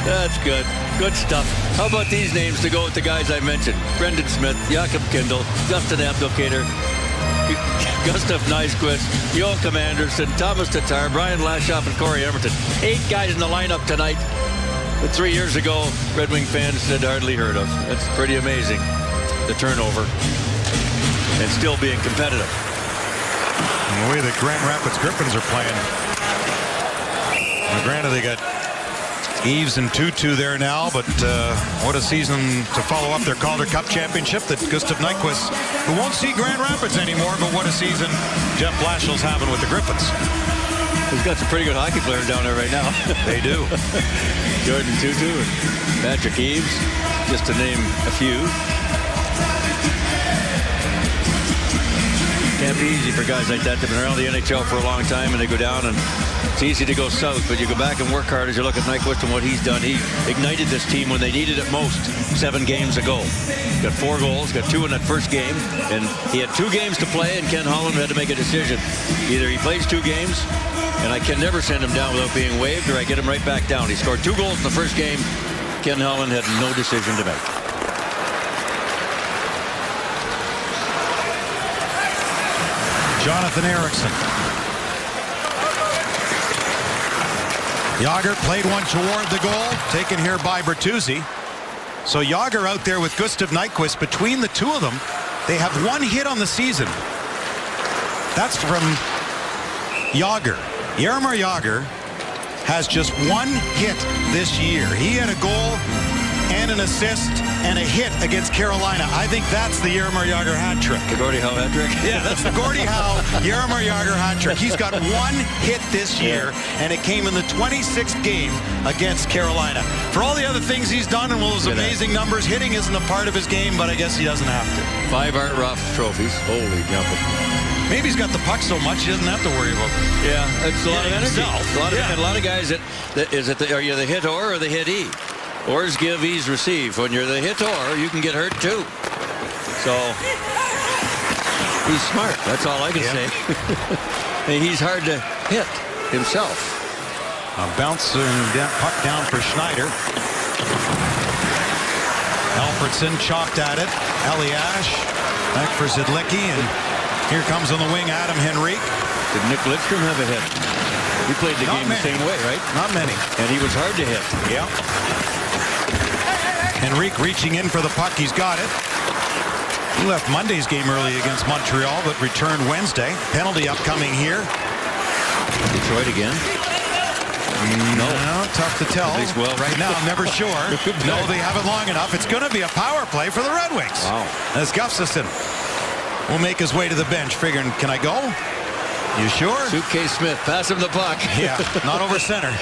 That's good. Good stuff. How about these names to go with the guys I mentioned? Brendan Smith, Jakob Kindle, Dustin Abdelkader, Gustav Nyquist, Joachim Anderson, Thomas Tatar, Brian Lashoff, and Corey Emerton. 8 guys in the lineup tonight that 3 years ago Red Wing fans had hardly heard of. That's pretty amazing, the turnover, and still being competitive. And the way the Grand Rapids Griffins are playing. Now, granted, they got Eves and Tutu there now, but what a season to follow up their Calder Cup championship that Gustav Nyquist, who won't see Grand Rapids anymore, but what a season Jeff Blashill's having with the Griffins. He's got some pretty good hockey players down there right now. They do. Jordan Tutu and Patrick Eves, just to name a few. Can't be easy for guys like that. They've been around the NHL for a long time, and they go down, and it's easy to go south, but you go back and work hard as you look at Nyquist and what he's done. He ignited this team when they needed it most 7 games ago. Got 4 goals, got 2 in that first game, and he had 2 games to play, and Ken Holland had to make a decision. Either he plays 2 games, and I can never send him down without being waived, or I get him right back down. He scored 2 goals in the first game. Ken Holland had no decision to make. Jonathan Eriksson. Jágr played one toward the goal, taken here by Bertuzzi. So Jágr out there with Gustav Nyquist. Between the 2 of them, they have 1 hit on the season. That's from Jágr. Jaromir Jágr has just 1 hit this year. He had a goal and an assist and a hit against Carolina. I think that's the Jaromir Jágr hat trick. The Gordie Howe hat trick? Yeah, that's the Gordie Howe Jaromir Jágr hat trick. He's got 1 hit this year, and it came in the 26th game against Carolina. For all the other things he's done and all those amazing numbers, hitting isn't a part of his game, but I guess he doesn't have to. 5 Art Roth trophies. Holy jumping. Maybe he's got the puck so much he doesn't have to worry about it. Yeah, it's a lot of energy. Himself. A lot of guys are you the hitter or the hitee? Or's give, E's receive. When you're the hitter, you can get hurt too. So he's smart. That's all I can say. And he's hard to hit himself. A bouncing puck down for Schneider. Alfredson chopped at it. Eliash back for Zidlicki, and here comes on the wing Adam Henrique. Did Nick Lidstrom have a hit? He played the game the same way, right? Not many. And he was hard to hit. Yeah. Henrique reaching in for the puck. He's got it. He left Monday's game early against Montreal, but returned Wednesday. Penalty upcoming here. Detroit again? No, tough to tell. At least, well, right now, I'm never sure. No, they have it long enough. It's going to be a power play for the Red Wings. Wow. As Gustafsson will make his way to the bench, figuring, can I go? You sure? Suitcase Smith, pass him the puck. Yeah, not over center.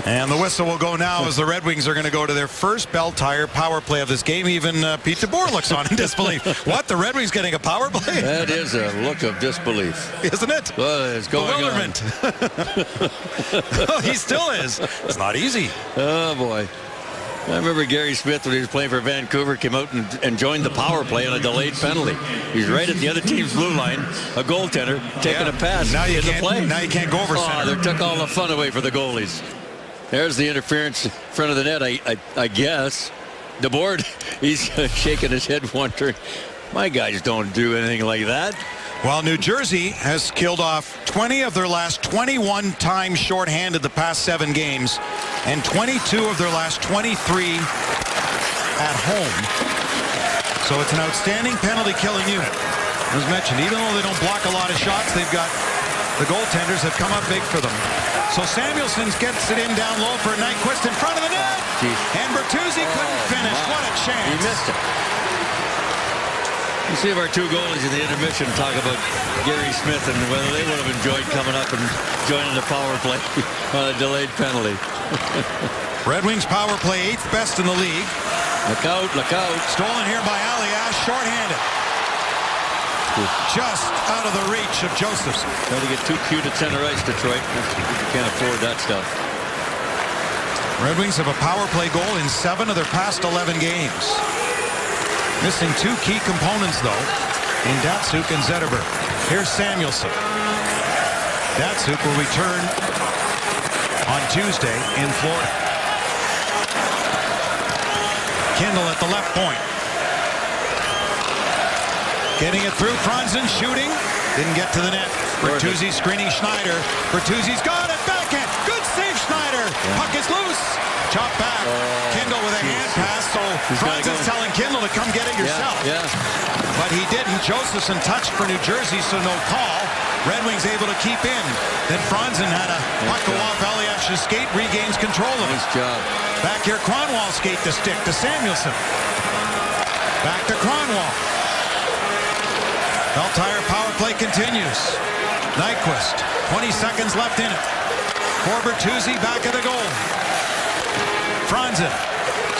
And the whistle will go now as the Red Wings are going to go to their first Bell Tire power play of this game. Even Pete DeBoer looks on in disbelief. What? The Red Wings getting a power play? That is a look of disbelief. Isn't it? Well, it's going Bewilderment. Well, he still is. It's not easy. Oh, boy. I remember Gary Smith, when he was playing for Vancouver, came out and joined the power play on a delayed penalty. He's right at the other team's blue line, a goaltender taking a pass now in the play. Now you can't go over center. They took all the fun away for the goalies. There's the interference in front of the net, I guess. DeBoer, he's shaking his head wondering, my guys don't do anything like that. Well, New Jersey has killed off 20 of their last 21 times shorthanded the past 7 games, and 22 of their last 23 at home. So it's an outstanding penalty killing unit. As mentioned, even though they don't block a lot of shots, they've got the goaltenders have come up big for them. So Samuelsson gets it in down low for Nyquist in front of the net. Jeez. And Bertuzzi couldn't finish. What a chance. He missed it. You see if our two goalies in the intermission talk about Gary Smith and whether they would have enjoyed coming up and joining the power play on a delayed penalty. Red Wings power play 8th best in the league. Look out, look out. Stolen here by Eliash, shorthanded. Just out of the reach of Josephson. Try to get too cute at center ice, Detroit. You can't afford that stuff. Red Wings have a power play goal in 7 of their past 11 games. Missing 2 key components, though, in Datsuk and Zetterberg. Here's Samuelsson. Datsuk will return on Tuesday in Florida. Kindle at the left point. Getting it through. Franzen shooting. Didn't get to the net. Bertuzzi screening Schneider. Bertuzzi's got it. Backhand. Good save, Schneider. Puck is loose. Chop back. Kindle with a hand pass. So Franzen's telling Kindle to come get it yourself. Yeah. But he didn't. Josephson touched for New Jersey, so no call. Red Wings able to keep in. Then Franzen had a puck go off Eliash's skate, regains control of it. Nice job. Back here, Kronwall skate the stick to Samuelsson. Back to Kronwall. Bell Tire power play continues. Nyquist, 20 seconds left in it. For Bertuzzi, back of the goal. Franzen.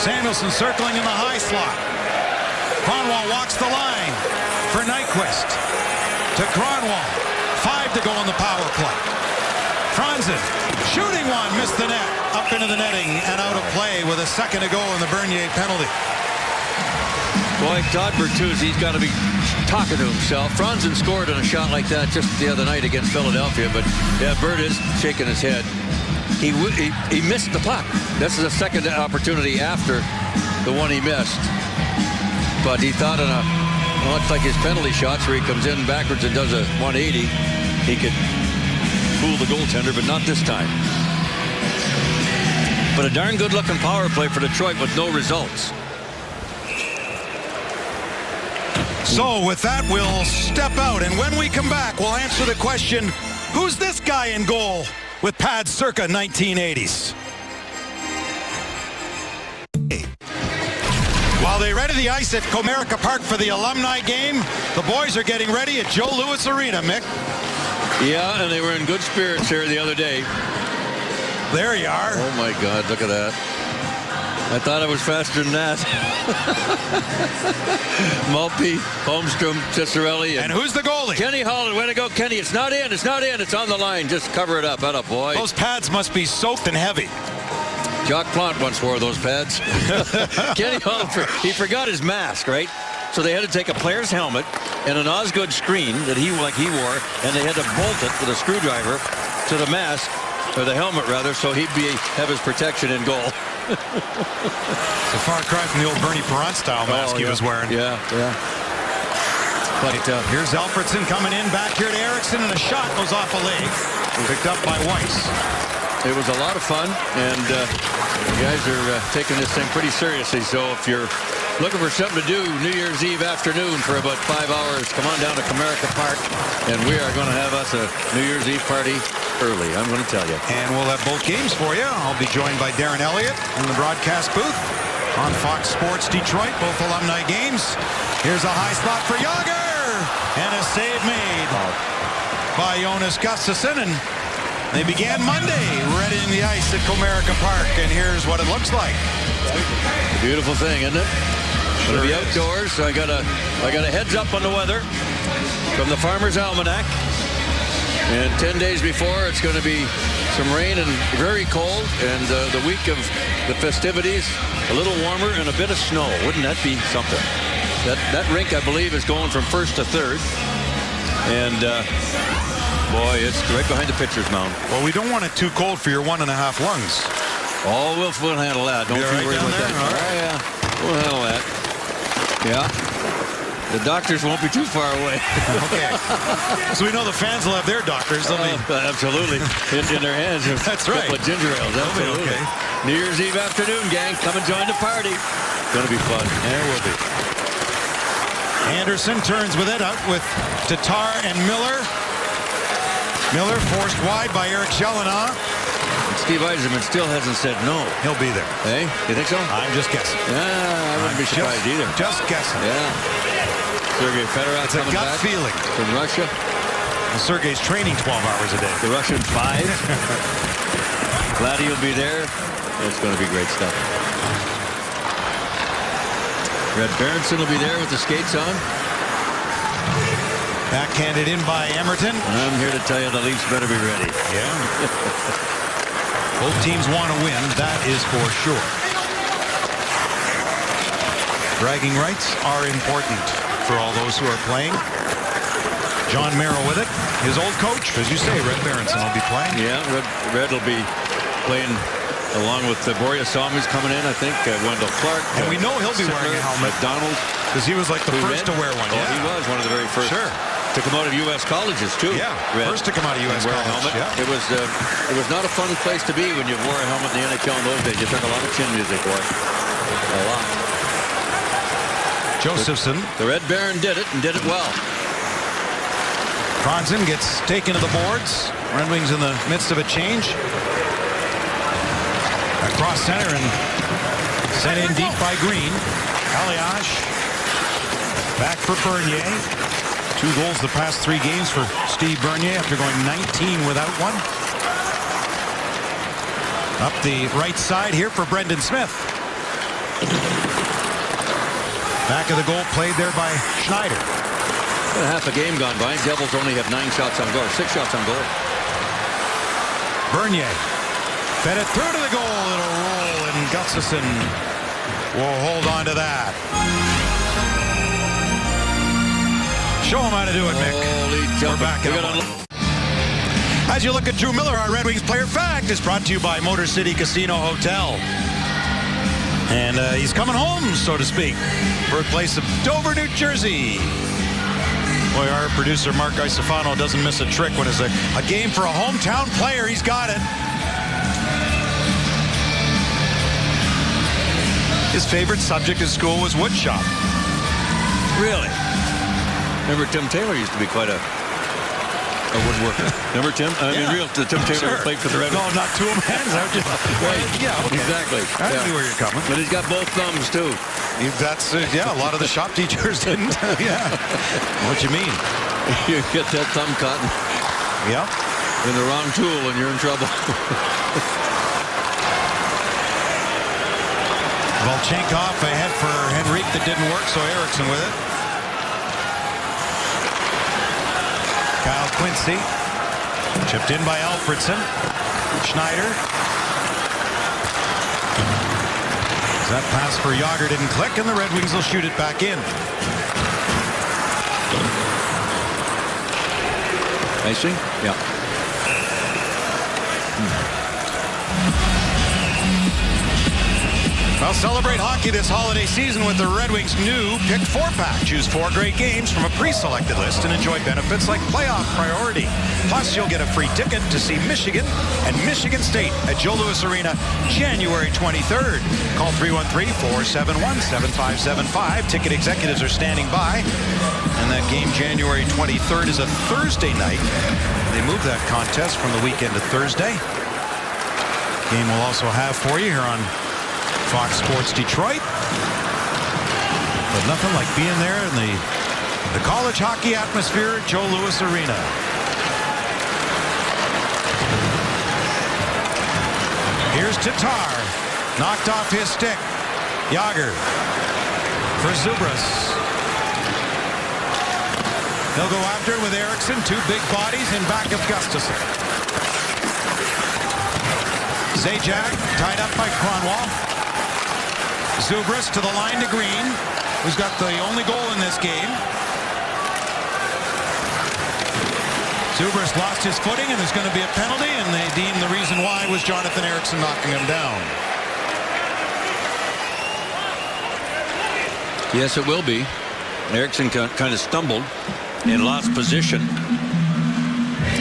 Samuelsson circling in the high slot. Kronwall walks the line for Nyquist. To Kronwall. 5 to go on the power play. Franzen shooting one, missed the net. Up into the netting and out of play with a second to go on the Bernier penalty. Boy, Todd Bertuzzi's got to be talking to himself. Franzen scored on a shot like that just the other night against Philadelphia, but yeah, Bert is shaking his head. He missed the puck. This is a second opportunity after the one he missed. But he thought on a, well, it's like his penalty shots where he comes in backwards and does a 180. He could fool the goaltender, but not this time. But a darn good-looking power play for Detroit with no results. So with that, we'll step out, and when we come back, we'll answer the question, who's this guy in goal with pads circa 1980s? While they ready the ice at Comerica Park for the alumni game, the boys are getting ready at Joe Louis Arena, Mick. Yeah, and they were in good spirits here the other day. There you are. Oh, my God, look at that. I thought I was faster than that. Maltby, Holmstrom, Cicerelli, And who's the goalie? Kenny Holland. Way to go, Kenny. It's not in. It's not in. It's on the line. Just cover it up. Atta boy. Those pads must be soaked and heavy. Jacques Plante once wore those pads. Kenny Holland, he forgot his mask, right? So they had to take a player's helmet and an Osgood screen that he wore, and they had to bolt it with a screwdriver to the mask, or the helmet rather, so he'd have his protection in goal. It's a far cry from the old Bernie Perrant style mask he was wearing. Yeah, yeah. But here's Alfredson coming in back here to Eriksson, and a shot goes off a leg. Picked up by Weiss. It was a lot of fun, and you guys are taking this thing pretty seriously. So if you're looking for something to do New Year's Eve afternoon for about 5 hours, come on down to Comerica Park, and we are going to have us a New Year's Eve party early, I'm going to tell you. And we'll have both games for you. I'll be joined by Darren Elliott in the broadcast booth on Fox Sports Detroit, both alumni games. Here's a high slot for Yager, and a save made by Jonas Gustafsson. And they began Monday readying the ice at Comerica Park, and here's what it looks like. A beautiful thing, isn't it? Sure It'll be outdoors, so I got a heads up on the weather from the Farmer's Almanac. And 10 days before, it's going to be some rain and very cold, and the week of the festivities, a little warmer and a bit of snow. Wouldn't that be something? That rink, I believe, is going from first to third, and boy, it's right behind the pitcher's mound. Well, we don't want it too cold for your 1.5 lungs. Oh, we'll handle that. Don't you worry about that. All right. Yeah, we'll handle that. Yeah. The doctors won't be too far away. Okay. So we know the fans will have their doctors. Absolutely. In their hands. That's right. A couple of ginger ales. Absolutely. Okay. New Year's Eve afternoon, gang. Come and join the party. It's going to be fun. Yeah, it will be. Anderson turns with it out with Tatar and Miller. Miller forced wide by Eric Gelinas. Steve Yzerman still hasn't said no. He'll be there. Hey, you think so? I'm just guessing. Yeah, I wouldn't be surprised either. Just guessing. Yeah. Sergei Fedorov It's a coming gut back feeling. from Russia. Well, Sergei's training 12 hours a day. The Russian 5. Vladdy will be there. It's going to be great stuff. Red Berenson will be there with the skates on. Backhanded in by Emerton. I'm here to tell you the Leafs better be ready. Yeah. Both teams want to win, that is for sure. Bragging rights are important for all those who are playing. John Merrill with it. His old coach, as you say, Red Berenson will be playing. Yeah, Red will be playing along with Boreas Salmi's coming in, I think. Wendell Clark. And we know he'll be wearing a helmet. McDonald. Because he was like the first to wear one. Oh, he was one of the very first. Sure. To come out of U.S. colleges, too. Yeah, Red. first to come out of U.S. Wear a college. helmet. Yeah. It was not a fun place to be when you wore a helmet in the NHL in those days. You took a lot of chin music for it. A lot. Josephson. The Red Baron did it and did it well. Franzen gets taken to the boards. Red Wings in the midst of a change. Across center and sent in deep by Green. Aliash back for Bernier. 2 goals the past 3 games for Steve Bernier after going 19 without one. Up the right side here for Brendan Smith. Back of the goal played there by Schneider. Half a game gone by. Devils only have 9 shots on goal. 6 shots on goal. Bernier fed it through to the goal. It'll roll, and Gustafsson will hold on to that. Show him how to do it, Mick. We're back in a moment. As you look at Drew Miller, our Red Wings player fact is brought to you by Motor City Casino Hotel. And he's coming home, so to speak, birthplace of Dover, New Jersey. Boy, our producer, Mark Isofano, doesn't miss a trick when it's a game for a hometown player. He's got it. His favorite subject at school was woodshop. Really? Remember Tim Taylor used to be quite a woodworker. Remember Tim? I mean, Tim Taylor played for the Red Wings. No, not 2 hands. Right. Yeah, okay. Exactly. I knew where you're coming. But he's got both thumbs, too. That's, a lot of the shop teachers didn't. Yeah. What you mean? You get that thumb caught Yeah. in the wrong tool and you're in trouble. Volchenkov ahead for Henrique. That didn't work, so Eriksson with it. Kyle Quincy. Chipped in by Alfredsson. Schneider. That pass for Jágr didn't click, and the Red Wings will shoot it back in. Icing? Yeah. Well, celebrate hockey this holiday season with the Red Wings' new Pick 4-pack. Choose 4 great games from a pre-selected list and enjoy benefits like playoff priority. Plus, you'll get a free ticket to see Michigan and Michigan State at Joe Louis Arena January 23rd. Call 313-471-7575. Ticket executives are standing by. And that game January 23rd is a Thursday night. They moved that contest from the weekend to Thursday. Game we'll also have for you here on Fox Sports Detroit. But nothing like being there in the college hockey atmosphere at Joe Louis Arena. Here's Tatar. Knocked off his stick. Jágr for Zubras. They'll go after it with Eriksson. 2 big bodies in back of Gustafsson. Zajac tied up by Kronwall. Zubras to the line to Green, who's got the only goal in this game. Zubras lost his footing, and there's going to be a penalty, and they deem the reason why was Jonathan Eriksson knocking him down. Yes, it will be. Eriksson kind of stumbled and lost position,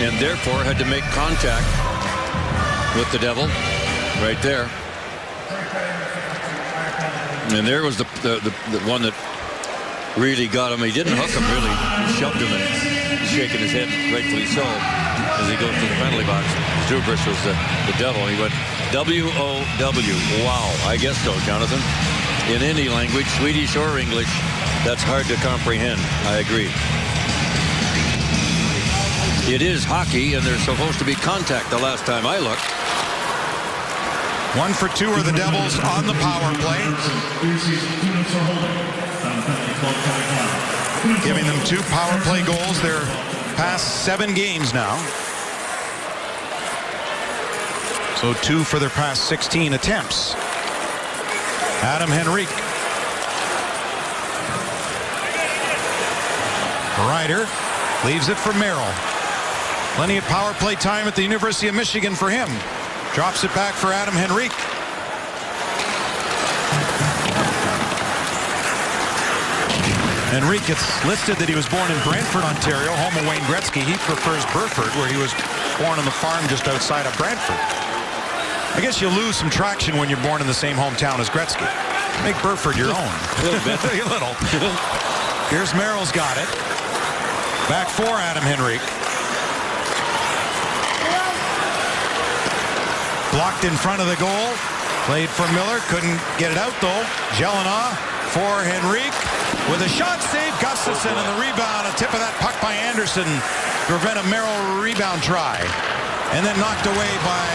and therefore had to make contact with the Devil right there. And there was the one that really got him. He didn't hook him, really. He shoved him and shaking his head, rightfully so, as he goes to the penalty box. Zubras was the Devil. He went W-O-W. Wow. I guess so, Jonathan. In any language, Swedish or English, that's hard to comprehend. I agree. It is hockey, and there's supposed to be contact the last time I looked. 1 for 2 are the Devils on the power play. Giving them 2 power play goals. They're past 7 games now. So 2 for their past 16 attempts. Adam Henrique. Ryder leaves it for Merrill. Plenty of power play time at the University of Michigan for him. Drops it back for Adam Henrique. Henrique, it's listed that he was born in Brantford, Ontario, home of Wayne Gretzky. He prefers Burford, where he was born on the farm just outside of Brantford. I guess you lose some traction when you're born in the same hometown as Gretzky. Make Burford your own. A little bit. A little. Here's Merrill's got it. Back for Adam Henrique. Blocked in front of the goal. Played for Miller. Couldn't get it out, though. Jelena for Henrique. With a shot save, Gustafsson, and the rebound. A tip of that puck by Anderson to prevent a Merrill rebound try. And then knocked away by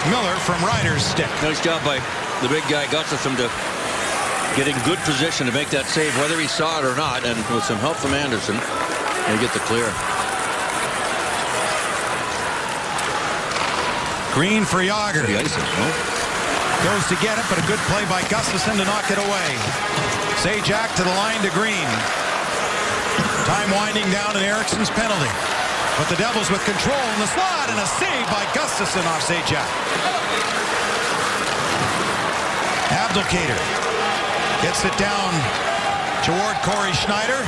Miller from Ryder's stick. Nice job by the big guy Gustafsson to get in good position to make that save, whether he saw it or not. And with some help from Anderson, they get the clear. Green for Jágr. The icing, no? Goes to get it, but a good play by Gustafsson to knock it away. Zajac to the line to Green. Time winding down in Eriksson's penalty. But the Devils with control in the slot, and a save by Gustafsson off Zajac. Abdelkader gets it down toward Corey Schneider,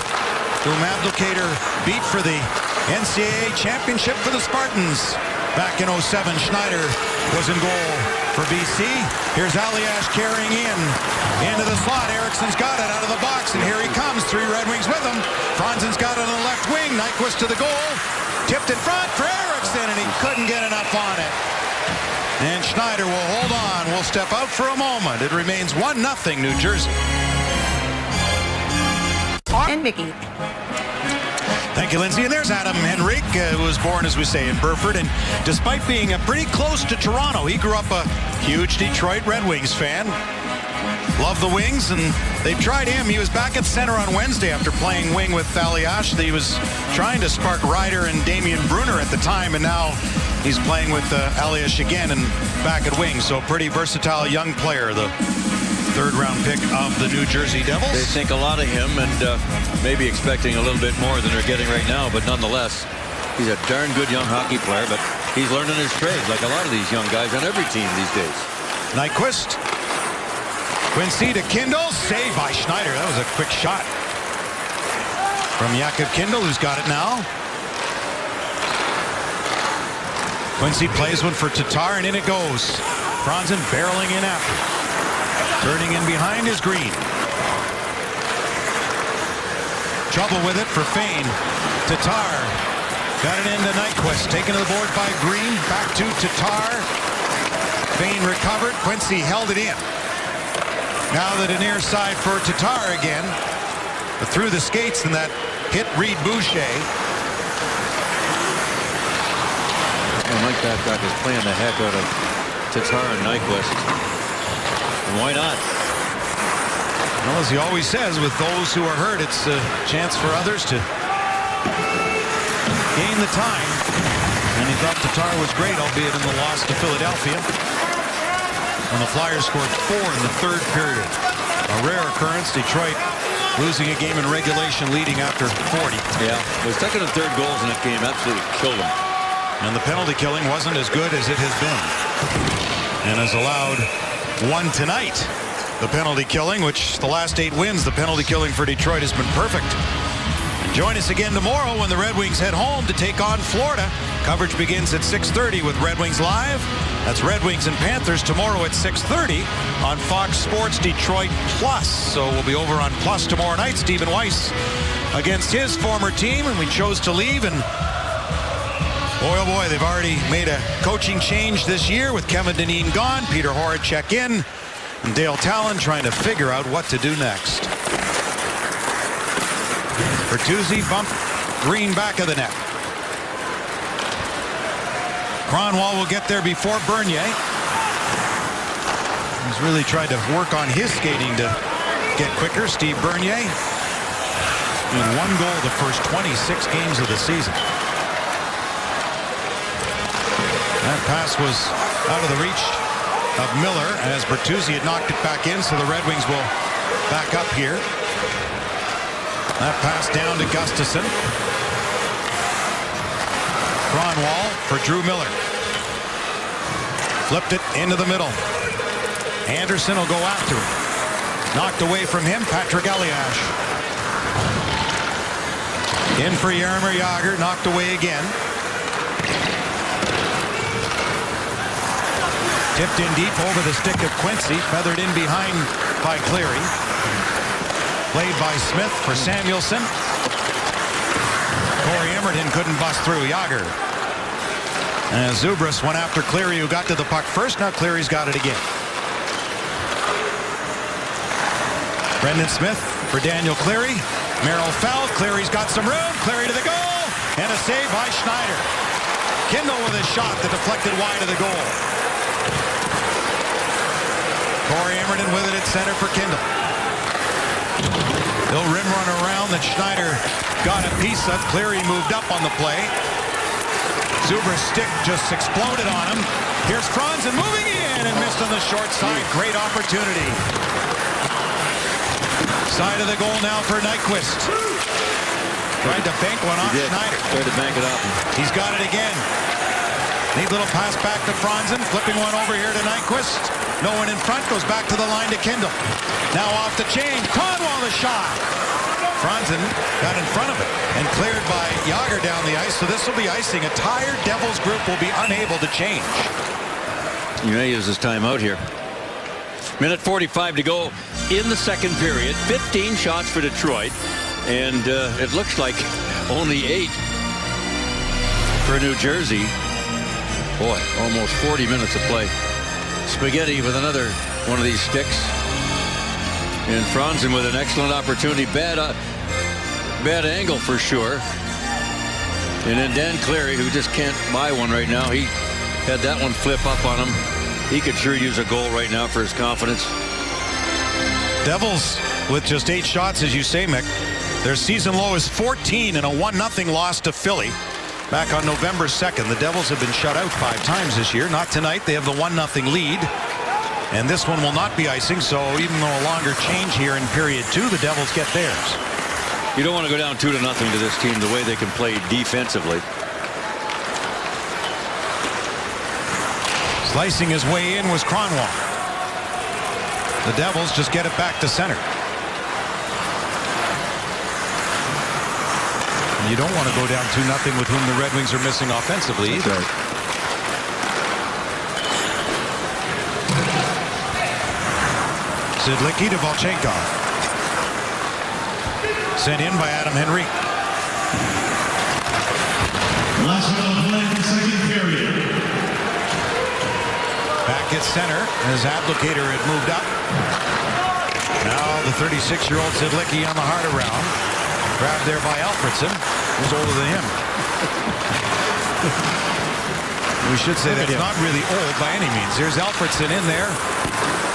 whom Abdelkader beat for the NCAA championship for the Spartans. Back in 07, Schneider was in goal for BC. Here's Aliash carrying into the slot. Eriksson's got it out of the box, and here he comes. 3 Red Wings with him. Franzen's got it on the left wing. Nyquist to the goal. Tipped in front for Eriksson, and he couldn't get enough on it. And Schneider will hold on. Will step out for a moment. It remains 1-0 New Jersey. And Mickey. Thank you, Lindsay. And there's Adam Henrique, who was born, as we say, in Burford. And despite being pretty close to Toronto, he grew up a huge Detroit Red Wings fan. love the wings, and they tried him. He was back at center on Wednesday after playing wing with Aliash. He was trying to spark Ryder and Damian Brunner at the time, and now he's playing with Aliash again and back at wing. So pretty versatile young player, the third-round pick of the New Jersey Devils. They think a lot of him, and maybe expecting a little bit more than they're getting right now, but nonetheless, he's a darn good young hockey player, but he's learning his trade like a lot of these young guys on every team these days. Nyquist. Quincy to Kindle. Save by Schneider. That was a quick shot from Jakob Kindle, who's got it now. Quincy plays one for Tatar, and in it goes. Franzen barreling in after. Turning in behind is Green. Trouble with it for Fane. Tatar got it into Nyquist. Taken to the board by Green. Back to Tatar. Fane recovered. Quincy held it in. Now the near side for Tatar again. But through the skates, and that hit Reed Boucher. Mike Babcock is playing the heck out of Tatar and Nyquist. And why not? Well, as he always says, with those who are hurt, it's a chance for others to gain the time. And he thought Tatar was great, albeit in the loss to Philadelphia, when the Flyers scored 4 in the third period. A rare occurrence. Detroit losing a game in regulation, leading after 40. Yeah, the second and third goals in that game absolutely killed them. And the penalty killing wasn't as good as it has been, and has allowed one tonight. The penalty killing, which the last 8 wins, the penalty killing for Detroit has been perfect. And join us again tomorrow when the Red Wings head home to take on Florida. Coverage begins at 6:30 with Red Wings Live. That's Red Wings and Panthers tomorrow at 6:30 on Fox Sports Detroit Plus. So we'll be over on Plus tomorrow night. Stephen Weiss against his former team, and we chose to leave, and boy, oh boy, they've already made a coaching change this year with Kevin Dineen gone, Peter Horacek in, and Dale Talon trying to figure out what to do next. Bertuzzi bumped Green back of the net. Kronwall will get there before Bernier. He's really tried to work on his skating to get quicker. Steve Bernier in 1 goal the first 26 games of the season. That pass was out of the reach of Miller as Bertuzzi had knocked it back in, so the Red Wings will back up here. That pass down to Gustafsson. Kronwall for Drew Miller. Flipped it into the middle. Anderson will go after him. Knocked away from him, Patrick Elias. In for Jaromir Jagr, knocked away again. Tipped in deep over the stick of Quincy, feathered in behind by Cleary. Played by Smith for Samuelson. Corey Emmerton couldn't bust through. Jagr. And Zubras went after Cleary, who got to the puck first. Now Cleary's got it again. Brendan Smith for Daniel Cleary. Merrill foul. Cleary's got some room. Cleary to the goal. And a save by Schneider. Kindle with a shot that deflected wide of the goal. Corey Emmerton with it at center for Kindle. They'll rim run around that Schneider got a piece of. Cleary moved up on the play. Zuber's stick just exploded on him. Here's Franzen moving in and missed on the short side. Great opportunity. Side of the goal now for Nyquist. Tried to bank one off Schneider. Tried to bank it up. He's got it again. Neat little pass back to Franzen. Flipping one over here to Nyquist. No one in front. Goes back to the line to Kindle. Now off the chain. Kronwall the shot. Franzen got in front of it and cleared by Jagr down the ice. So this will be icing. A tired Devils group will be unable to change. You may use his time out here. Minute 45 to go in the second period. 15 shots for Detroit. And it looks like only 8 for New Jersey. Boy, almost 40 minutes of play. Spaghetti with another one of these sticks. And Franzen with an excellent opportunity. Bad angle for sure. And then Dan Cleary, who just can't buy one right now. He had that one flip up on him. He could sure use a goal right now for his confidence. Devils with just 8 shots, as you say, Mick. Their season low is 14 in a 1-0 loss to Philly. Back on November 2nd, the Devils have been shut out 5 times this year. Not tonight. They have the 1-0 lead. And this one will not be icing, so even though a longer change here in period 2, the Devils get theirs. You don't want to go down 2-0 to this team the way they can play defensively. Slicing his way in was Kronwall. The Devils just get it back to center. You don't want to go down 2-0 with whom the Red Wings are missing offensively either. Right. Sidlicki to Volchenkov. Sent in by Adam Henrique. Last minute of play in the second period. Back at center as Abdelkader had moved up. Now the 36-year-old Sidlicki on the hard around. Grabbed there by Alfredsson, who's older than him. We should say that it's not really old by any means. Here's Alfredsson in there.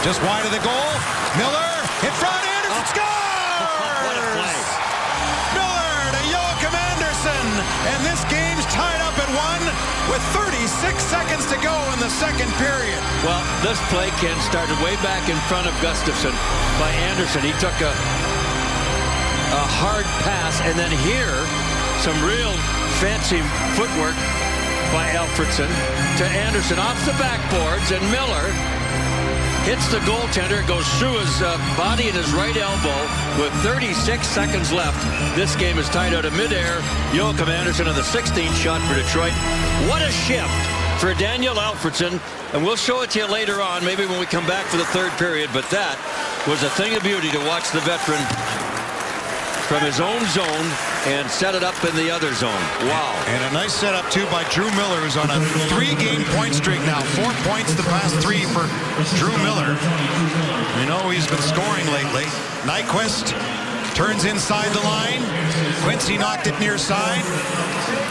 Just wide of the goal. Miller in front. Anderson scores! What a play. Miller to Joachim Anderson. And this game's tied up at 1 with 36 seconds to go in the second period. Well, this play, Ken, started way back in front of Gustafsson by Anderson. He took a hard pass, and then here, some real fancy footwork by Alfredsson to Anderson off the backboards, and Miller hits the goaltender, goes through his body and his right elbow with 36 seconds left. This game is tied out of midair. Joachim Anderson on the 16th shot for Detroit. What a shift for Daniel Alfredsson, and we'll show it to you later on, maybe when we come back for the third period, but that was a thing of beauty to watch the veteran from his own zone and set it up in the other zone. Wow. And a nice setup, too, by Drew Miller, who's on a 3-game point streak now. 4 points the past 3 for Drew Miller. You know he's been scoring lately. Nyquist turns inside the line. Quincy knocked it near side.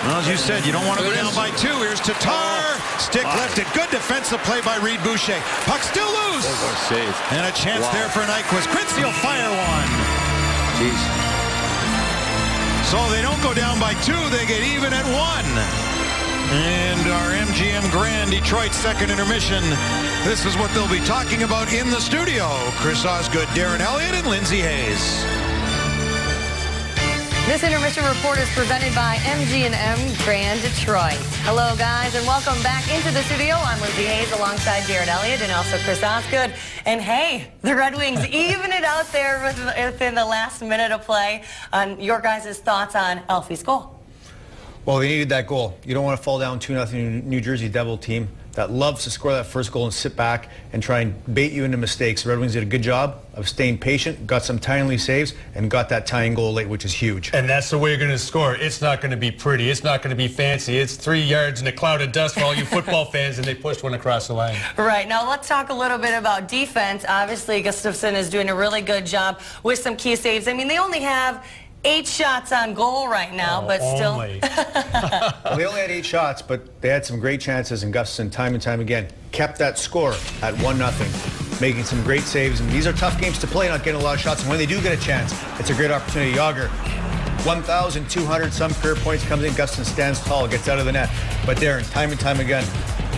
Well, as you said, you don't want to go down by 2. Here's Tatar. Stick lifted. Good defensive play by Reed Boucher. Puck still loose. What a save. And a chance there for Nyquist. Quincy will fire one. Jeez. So they don't go down by 2, they get even at 1. And our MGM Grand Detroit second intermission. This is what they'll be talking about in the studio. Chris Osgood, Darren Elliott, and Lindsay Hayes. This intermission report is presented by MGM Grand Detroit. Hello, guys, and welcome back into the studio. I'm Lindsay Hayes alongside Darren Elliott and also Chris Osgood. And hey, the Red Wings even it out there within the last minute of play. On your guys' thoughts on Alfie's goal? Well, they needed that goal. You don't want to fall down 2-0 New Jersey Devil team that loves to score that first goal and sit back and try and bait you into mistakes. The Red Wings did a good job of staying patient, got some timely saves, and got that tying goal late, which is huge. And that's the way you're going to score. It's not going to be pretty. It's not going to be fancy. It's 3 yards in a cloud of dust for all you football fans, and they pushed one across the line. Right. Now, let's talk a little bit about defense. Obviously, Gustafsson is doing a really good job with some key saves. I mean, they only have 8 shots on goal right now, but still. Well, they only had 8 shots, but they had some great chances, and Gustafsson, time and time again, kept that score at 1-0, making some great saves. And these are tough games to play, not getting a lot of shots. And when they do get a chance, it's a great opportunity. Yager, 1,200 some career points, comes in. Gustafsson stands tall, gets out of the net. But Darren, time and time again,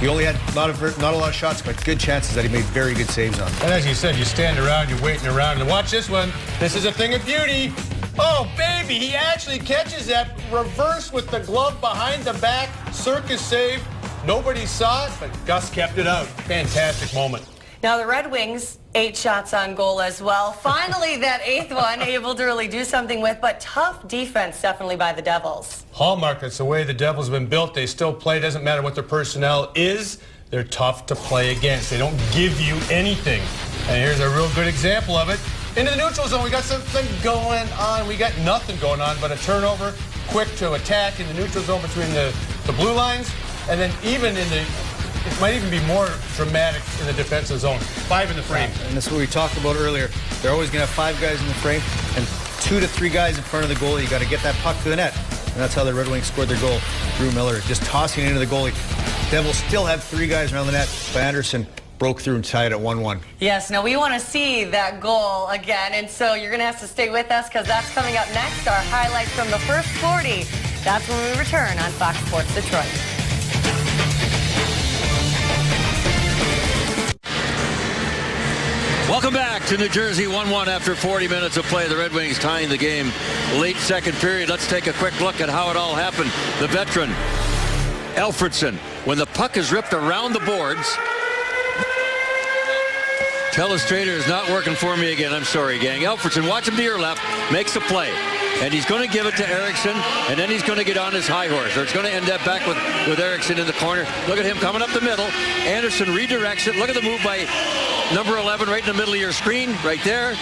he only had not a lot of shots, but good chances that he made very good saves on. And as you said, you stand around, you're waiting around, and watch this one. This is a thing of beauty. Oh, baby, he actually catches that reverse with the glove behind the back. Circus save. Nobody saw it, but Gus kept it out. Fantastic moment. Now, the Red Wings, 8 shots on goal as well. Finally, that 8th one, able to really do something with, but tough defense definitely by the Devils. Hallmark, that's the way the Devils have been built. They still play. Doesn't matter what their personnel is. They're tough to play against. They don't give you anything. And here's a real good example of it. Into the neutral zone, we got something going on. We got nothing going on but a turnover, quick to attack in the neutral zone between the blue lines, and then even in the, it might even be more dramatic in the defensive zone. 5 in the frame. And this is what we talked about earlier. They're always going to have 5 guys in the frame and 2 to 3 guys in front of the goalie. You got to get that puck to the net. And that's how the Red Wings scored their goal. Drew Miller just tossing it into the goalie. Devils still have 3 guys around the net, but Anderson broke through and tied at 1-1. Yes, no, we want to see that goal again, and so you're going to have to stay with us because that's coming up next, our highlights from the first 40. That's when we return on Fox Sports Detroit. Welcome back to New Jersey. 1-1 after 40 minutes of play. The Red Wings tying the game late second period. Let's take a quick look at how it all happened. The veteran, Alfredsson, when the puck is ripped around the boards. Telestrator is not working for me again. I'm sorry, gang. Alfredsson, watch him to your left, makes a play. And he's going to give it to Eriksson, and then he's going to get on his high horse. Or it's going to end up back with Eriksson in the corner. Look at him coming up the middle. Anderson redirects it. Look at the move by number 11 right in the middle of your screen, right there.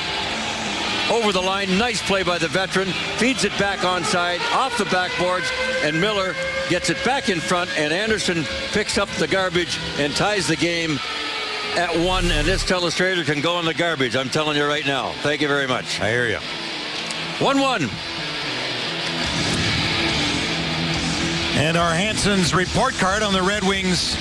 Over the line. Nice play by the veteran. Feeds it back onside, off the backboards, and Miller gets it back in front, and Anderson picks up the garbage and ties the game at 1, and this Telestrator can go in the garbage. I'm telling you right now. Thank you very much. I hear you. 1-1. And our Hansen's report card on the Red Wings'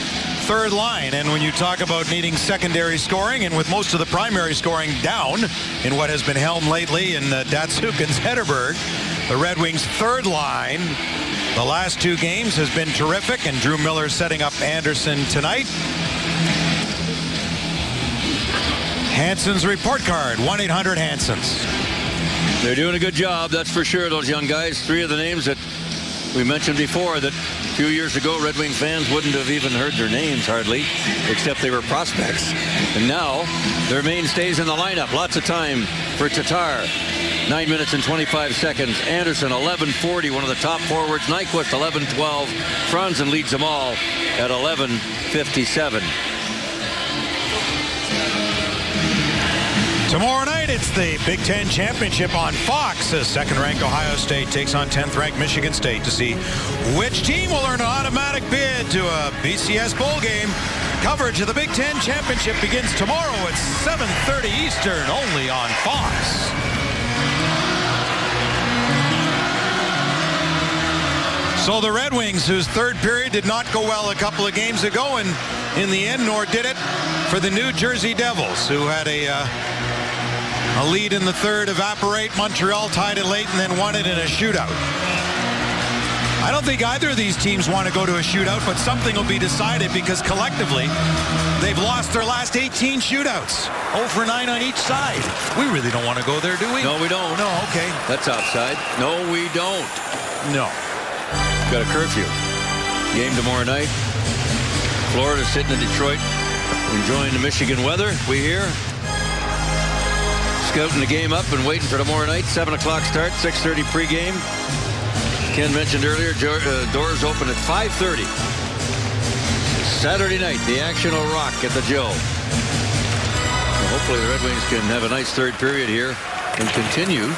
third line. And when you talk about needing secondary scoring, and with most of the primary scoring down in what has been helmed lately in Datsuk and Zetterberg, the Red Wings' third line the last 2 games has been terrific, and Drew Miller setting up Anderson tonight. Hansen's report card, 1-800-HANSENS. They're doing a good job, that's for sure, those young guys. 3 of the names that we mentioned before that a few years ago Red Wing fans wouldn't have even heard their names hardly, except they were prospects. And now they're mainstays in the lineup. Lots of time for Tatar. 9 minutes and 25 seconds. Anderson, 11:40, one of the top forwards. Nyquist, 11:12. Franzen leads them all at 11:57. Tomorrow night, it's the Big Ten Championship on Fox as second-ranked Ohio State takes on 10th-ranked Michigan State to see which team will earn an automatic bid to a BCS bowl game. Coverage of the Big Ten Championship begins tomorrow at 7:30 Eastern, only on Fox. So the Red Wings, whose third period did not go well a couple of games ago, and in the end, nor did it for the New Jersey Devils, who had a lead in the third evaporate. Montreal tied it late and then won it in a shootout. I don't think either of these teams want to go to a shootout, but something will be decided because collectively they've lost their last 18 shootouts. 0 for 9 on each side. We really don't want to go there, do we? No, we don't. No, okay. That's outside. No, we don't. No. Got a curfew. Game tomorrow night. Florida sitting in Detroit, enjoying the Michigan weather. We here. Scouting the game up and waiting for tomorrow night. 7 o'clock start, 6:30 pregame. Ken mentioned earlier, doors open at 5:30. Saturday night, the action will rock at the Joe. Well, hopefully the Red Wings can have a nice third period here and continue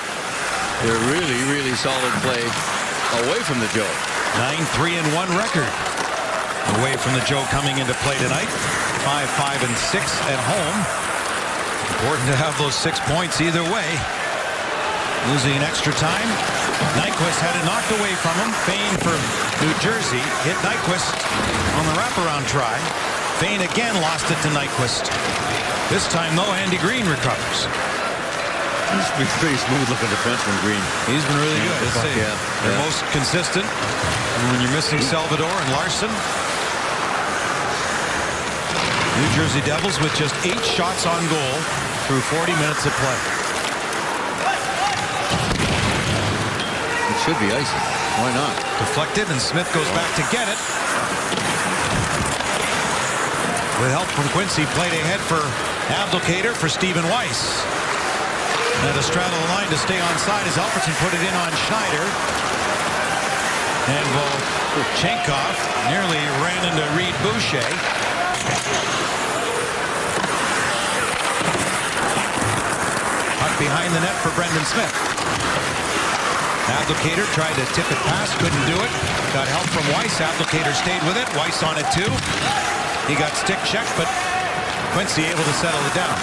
their really, really solid play away from the Joe. 9-3-1 record away from the Joe coming into play tonight. 5-5-6 at home. Important to have those 6 points either way. Losing in extra time. Nyquist had it knocked away from him. Fane for New Jersey hit Nyquist on the wraparound try. Fane again lost it to Nyquist. This time though, Andy Green recovers. He's been pretty smooth looking defenseman, Green. He's been really good. Yeah. They're most consistent. And when you're missing Salvador and Larson. New Jersey Devils with just 8 shots on goal through 40 minutes of play. It should be icy. Why not? Deflected, and Smith goes back to get it. With help from Quincy, played ahead for Abdelkader for Stephen Weiss. And to straddle the line to stay onside as Alfredsson put it in on Schneider. And Volchenkov nearly ran into Reed Boucher. Puck behind the net for Brendan Smith. Abdelkader tried to tip it past, couldn't do it. Got help from Weiss. Abdelkader stayed with it. Weiss on it too. He got stick checked, but Quincy able to settle it down.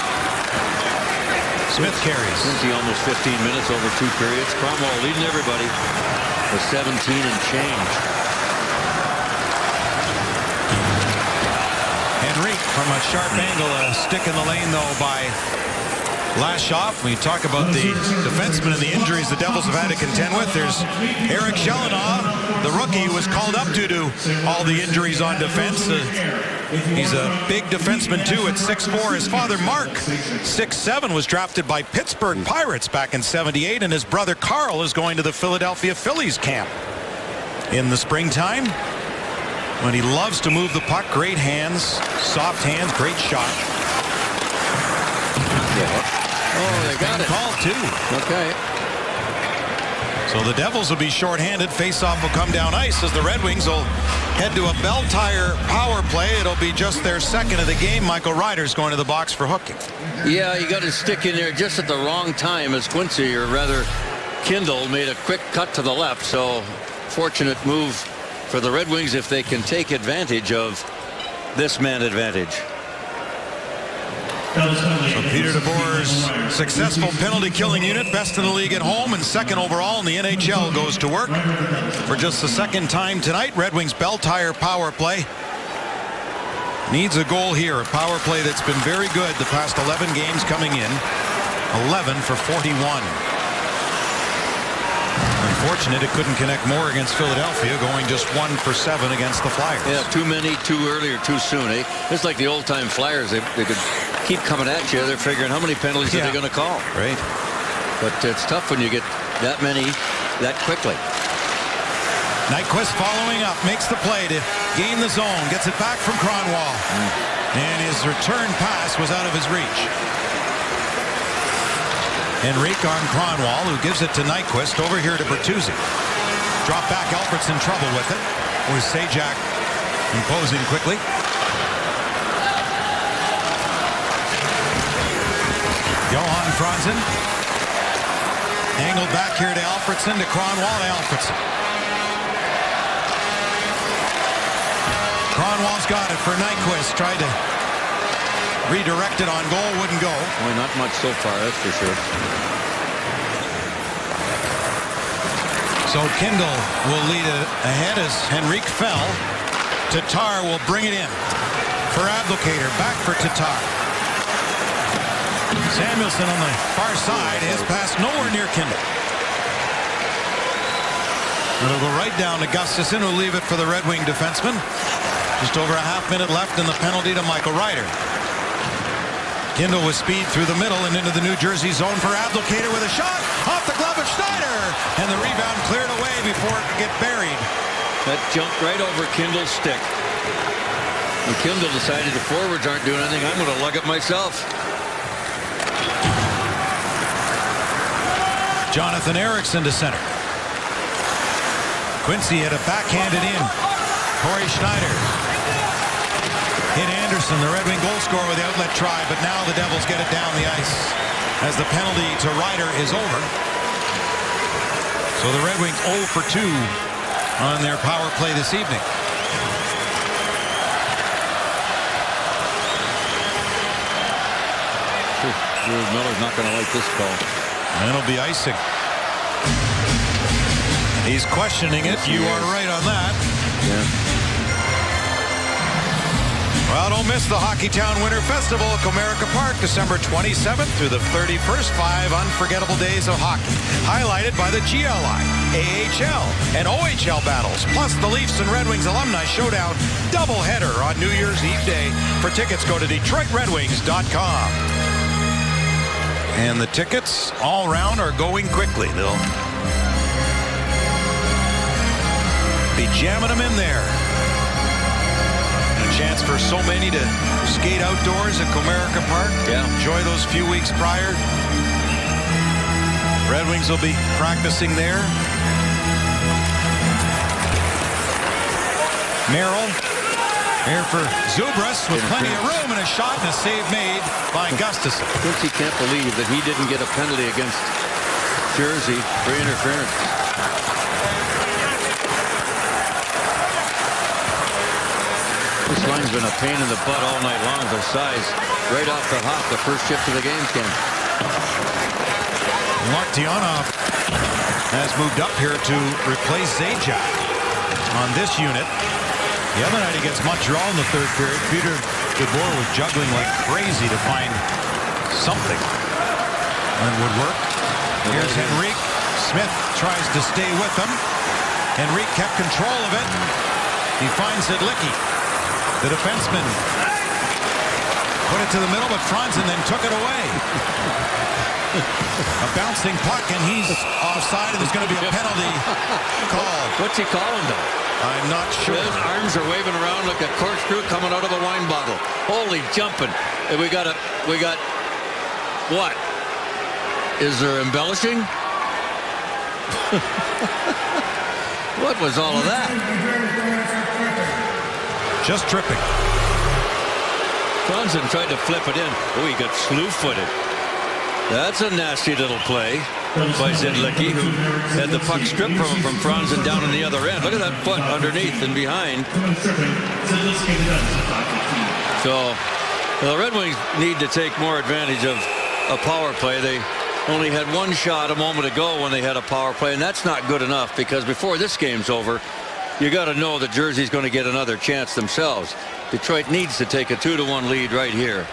Smith carries. Quincy almost 15 minutes over 2 periods. Cromwell leading everybody with 17 and change. Henry from a sharp angle. A stick in the lane, though, by Lashoff. When you talk about the defensemen and the injuries the Devils have had to contend with, there's Eric Challenau, the rookie, who was called up due to all the injuries on defense. He's a big defenseman, too, at 6'4". His father, Mark, 6'7", was drafted by Pittsburgh Pirates back in '78, and his brother, Carl, is going to the Philadelphia Phillies camp in the springtime. When he loves to move the puck, great hands, soft hands, great shot. Oh, they got it. Called, too. Okay. So the Devils will be shorthanded. Faceoff will come down ice as the Red Wings will head to a Bell Tire power play. It'll be just their second of the game. Michael Ryder's going to the box for hooking. Yeah, you got to stick in there just at the wrong time as Quincy, or rather Kindle, made a quick cut to the left. So fortunate move for the Red Wings if they can take advantage of this man advantage. So Peter DeBoer's successful penalty killing unit, best in the league at home and second overall in the NHL, goes to work for just the second time tonight. Red Wings Bell Tire power play needs a goal here. A power play that's been very good the past 11 games coming in. 11 for 41. Unfortunate it couldn't connect more against Philadelphia, going just 1 for 7 against the Flyers. Yeah, too many, too early, or too soon. Eh? It's like the old-time Flyers. They could keep coming at you. They're figuring how many penalties are they going to call. Right. But it's tough when you get that many that quickly. Nyquist following up, makes the play to gain the zone, gets it back from Kronwall. And his return pass was out of his reach. Henrique on Kronwall, who gives it to Nyquist. Over here to Bertuzzi. Drop back, Alfredsson trouble with it. With Sajak imposing quickly. Johan Franzen. Angled back here to Alfredsson, to Kronwall, to Alfredsson. Kronwall's got it for Nyquist. Tried to redirect it on goal, wouldn't go. Boy, not much so far, that's for sure. So Kindle will lead ahead as Henrique fell. Tatar will bring it in for Abdelkader. Back for Tatar. Samuelsson on the far side. His pass nowhere near Kindle. It'll go right down to Gustafsson, who'll leave it for the Red Wing defenseman. Just over a half minute left in the penalty to Michael Ryder. Kindle with speed through the middle and into the New Jersey zone for Abdelkader with a shot off the glove of Schneider, and the rebound cleared away before it could get buried. That jumped right over Kindle's stick. And Kindle decided the forwards aren't doing anything. I'm going to lug it myself. Jonathan Ericsson to center. Quincy had a backhanded in. Corey Schneider hit Anderson, the Red Wing goal scorer, with the outlet try, but now the Devils get it down the ice as the penalty to Ryder is over. So the Red Wings 0 for 2 on their power play this evening. George Miller's not going to like this call. And it'll be icing. He's questioning it. You are right on that. Yeah. Well, don't miss the Hockeytown Winter Festival at Comerica Park, December 27th through the 31st. 5 unforgettable days of hockey, highlighted by the GLI, AHL, and OHL battles, plus the Leafs and Red Wings Alumni Showdown doubleheader on New Year's Eve day. For tickets, go to DetroitRedWings.com. And the tickets all round are going quickly. They'll be jamming them in there. Chance for so many to skate outdoors at Comerica Park. Yeah. Enjoy those few weeks prior. Red Wings will be practicing there. Merrill here for Zubras with plenty of room and a shot and a save made by Gustafsson. Quincy can't believe that he didn't get a penalty against Jersey for interference. This line's been a pain in the butt all night long. Their size right off the hop. The first shift of the game came. Martyanov has moved up here to replace Zajac on this unit. The other night against Montreal in the third period, Peter DeBoer was juggling like crazy to find something. And it would work. Here's Henrique. Smith tries to stay with him. Henrique kept control of it. He finds Zidlicki. The defenseman put it to the middle, but Franzen then took it away. A bouncing puck, and he's offside, and there's going to be a penalty called. What's he calling though? I'm not sure. His arms are waving around like a corkscrew coming out of a wine bottle. Holy jumping. And we got what? Is there embellishing? What was all of that? Just tripping. Franzen tried to flip it in. Oh, he got slew-footed. That's a nasty little play by Zidlicki, who had the puck stripped from Franzen down on the other end. Look at that foot underneath and behind. So the Red Wings need to take more advantage of a power play. They only had one shot a moment ago when they had a power play, and that's not good enough, because before this game's over, you got to know that Jersey's going to get another chance themselves. Detroit needs to take a 2-1 lead right here.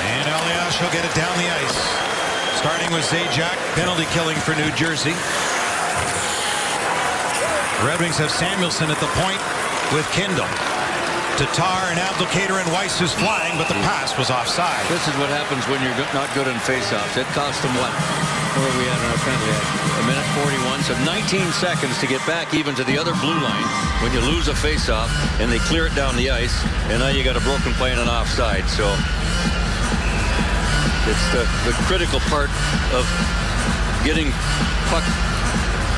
And Elias will get it down the ice. Starting with Zajac, penalty killing for New Jersey. Red Wings have Samuelsson at the point with Kindle. Tatar and Abdelkader and Weiss is flying, but the pass was offside. This is what happens when you're not good in faceoffs. It cost them what? Where are we at in our penalty? A minute 41, so 19 seconds to get back even to the other blue line when you lose a faceoff and they clear it down the ice, and now you got a broken play and an offside. So it's the critical part of getting puck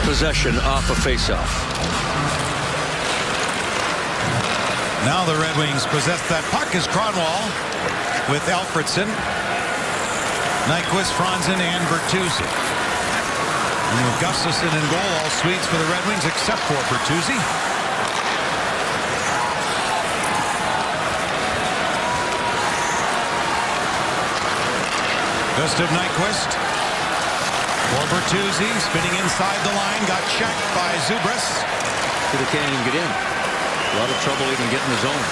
possession off a faceoff. Now the Red Wings possess that puck as Kronwall with Alfredsson, Nyquist, Franzen, and Bertuzzi. And with Gustafsson in goal, all Swedes for the Red Wings except for Bertuzzi. Gustav Nyquist for Bertuzzi, spinning inside the line, got checked by Zubris. They can't even get in. A lot of trouble even getting the zone.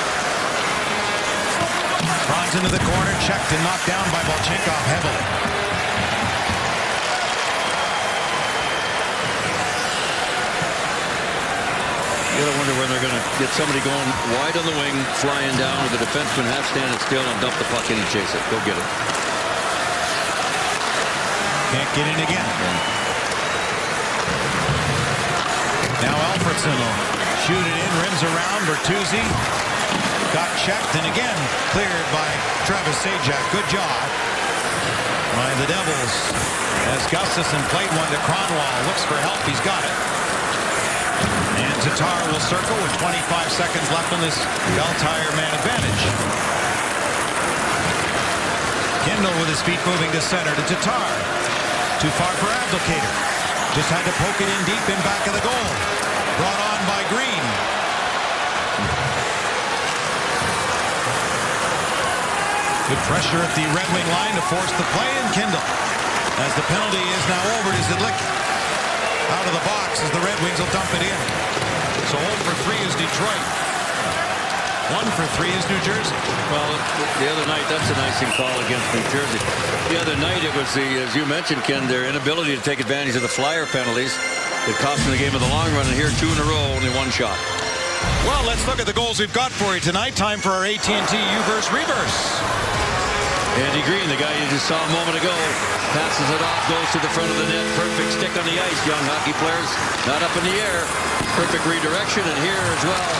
Franz into the corner, checked and knocked down by Volchenkov heavily. You gotta wonder when they're gonna get somebody going wide on the wing, flying down with the defenseman half standing still and dump the puck in and chase it. Go get it. Can't get in again. Now Alfredsson will shoot it in, rims around. Bertuzzi got checked and again cleared by Travis Zajac. Good job by the Devils as Gustafsson played one to Kronwall. Looks for help. He's got it. And Tatar will circle with 25 seconds left on this Bell-Tire man advantage. Kindle with his feet moving to center to Tatar. Too far for Abdelkader. Just had to poke it in deep in back of the goal. Brought on by Green. Good pressure at the Red Wing line to force the play, and Kindle, as the penalty is now over to Zidlicki. Out of the box as the Red Wings will dump it in. So 0 for 3 is Detroit. 1 for 3 is New Jersey. Well, the other night, that's an icing call against New Jersey. The other night, it was as you mentioned, Ken, their inability to take advantage of the flyer penalties that cost them the game of the long run, and here 2 in a row, only 1 shot. Well, let's look at the goals we've got for you tonight. Time for our AT&T U-verse Reverse. Andy Green, the guy you just saw a moment ago, passes it off, goes to the front of the net. Perfect stick on the ice. Young hockey players not up in the air. Perfect redirection, and here as well.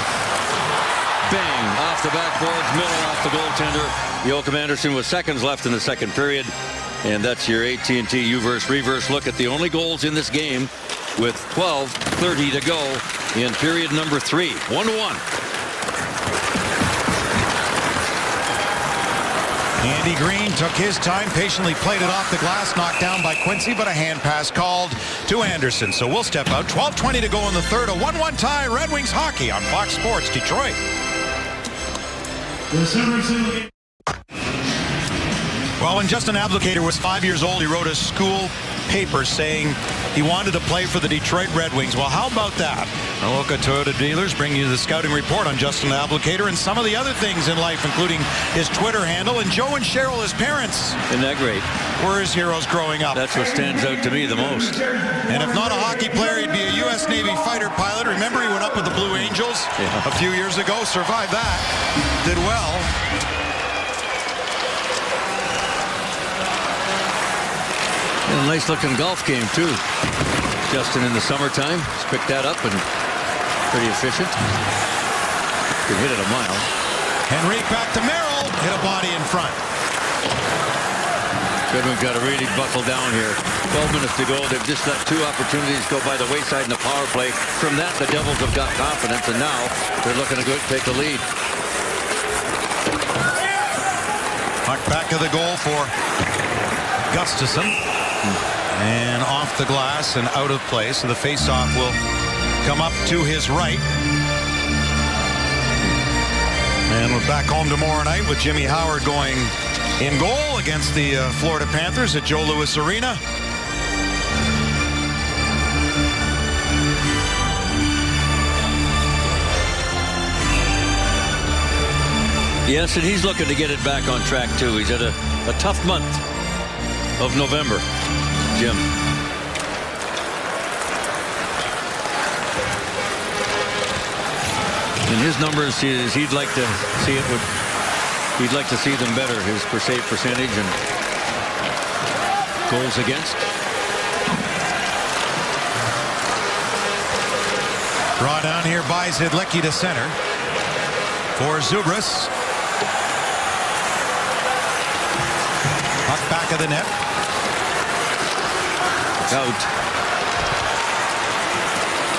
Bang, off the backboards, middle off the goaltender. Joakim Andersson with seconds left in the second period. And that's your AT&T U-verse Reverse look at the only goals in this game with 12:30 to go in period number 3. 1-1. Andy Green took his time, patiently played it off the glass, knocked down by Quincy, but a hand pass called to Anderson. So we'll step out. 12:20 to go in the third. A 1-1 tie. Red Wings hockey on Fox Sports Detroit. Well, when Justin Abdelkader was 5 years old, he wrote a school paper saying he wanted to play for the Detroit Red Wings. Well, how about that? Aloka Toyota Dealers bring you the scouting report on Justin Abdelkader and some of the other things in life, including his Twitter handle. And Joe and Cheryl, his parents, Isn't that great? were his heroes growing up. That's what stands out to me the most. And if not a hockey player, he'd be a U.S. Navy fighter pilot. Remember, he went up with the Blue Angels a few years ago, survived that, did well. And a nice-looking golf game, too. Justin in the summertime has picked that up and pretty efficient. Can hit it a mile. Henrique back to Merrill. Hit a body in front. Goodwin's got to really buckle down here. 12 minutes to go. They've just let 2 opportunities go by the wayside in the power play. From that, the Devils have got confidence, and now they're looking to go take the lead. Puck back of the goal for Gustafsson. And off the glass and out of play. So the faceoff will come up to his right. And we're back home tomorrow night with Jimmy Howard going in goal against the Florida Panthers at Joe Louis Arena. Yes, and he's looking to get it back on track, too. He's had a tough month of November, Jim. And his numbers, he'd like to see it with. He'd like to see them better. His save percentage and goals against. Draw down here by Zidlicki to center for Zubris. Puck back of the net. Out.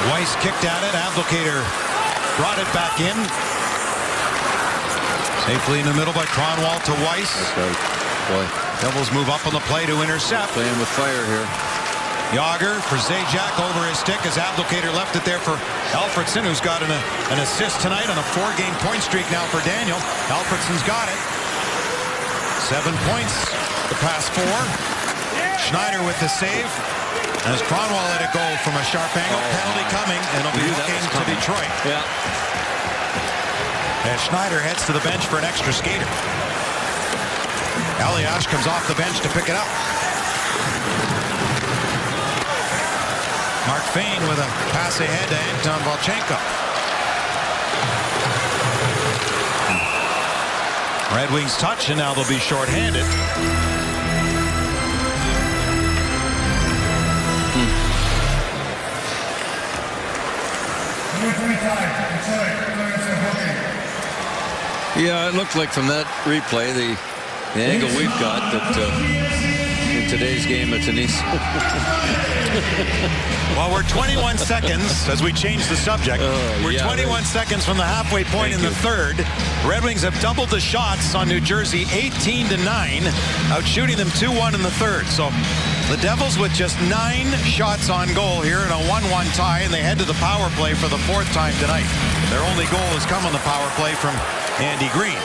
Weiss kicked at it. Abdelkader brought it back in. Safely in the middle by Kronwall to Weiss. That's right. Boy. Devils move up on the play to intercept. Playing with fire here. Yager for Zajac over his stick as Abdelkader left it there for Alfredsson, who's got an assist tonight on a 4-game point streak now for Daniel. Alfredsson's got it. 7 points the past 4. Schneider with the save. As Kronwall let it go from a sharp angle. Penalty coming, and it'll be looking to Detroit. Yeah. As Schneider heads to the bench for an extra skater. Elias comes off the bench to pick it up. Mark Fane with a pass ahead to Anton Volchenko. Red Wings touch, and now they'll be shorthanded. Yeah, it looked like from that replay, the angle we've got, that in today's game it's an easy. Well, we're 21 seconds as we change the subject. We're 21 seconds from the halfway point in the third. Red Wings have doubled the shots on New Jersey 18-9, outshooting them 2-1 in the third. So the Devils with just 9 shots on goal here in a 1-1 tie, and they head to the power play for the 4th time tonight. Their only goal has come on the power play from Andy Green.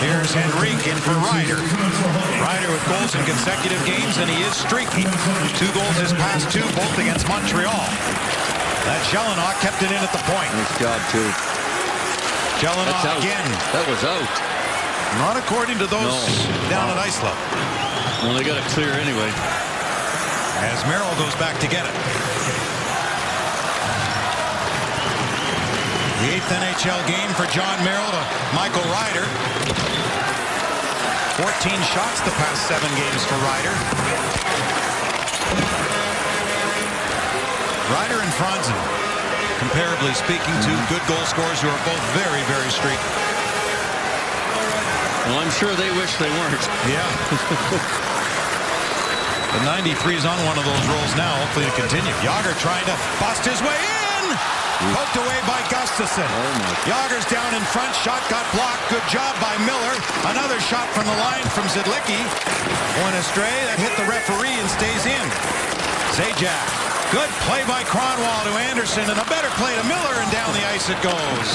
Here's Henrique in for Ryder. Ryder with goals in consecutive games, and he is streaky. 2 goals his past 2, both against Montreal. That Jelinek kept it in at the point. Nice job, too. Jelinek again. That was out. Not according to those down at ice level. Well, they got it clear anyway. As Merrill goes back to get it. The 8th NHL game for John Merrill to Michael Ryder. 14 shots the past 7 games for Ryder. Ryder and Franzen, comparably speaking, 2 good goal scorers who are both very, very streaky. Well, I'm sure they wish they weren't. Yeah. The 93 is on one of those rolls now, hopefully to continue. Yager trying to bust his way in. Poked away by Gustafsson. Yager's down in front. Shot got blocked. Good job by Miller. Another shot from the line from Zidlicki. Went astray. That hit the referee and stays in. Zajac. Good play by Kronwall to Anderson, and a better play to Miller, and down the ice it goes.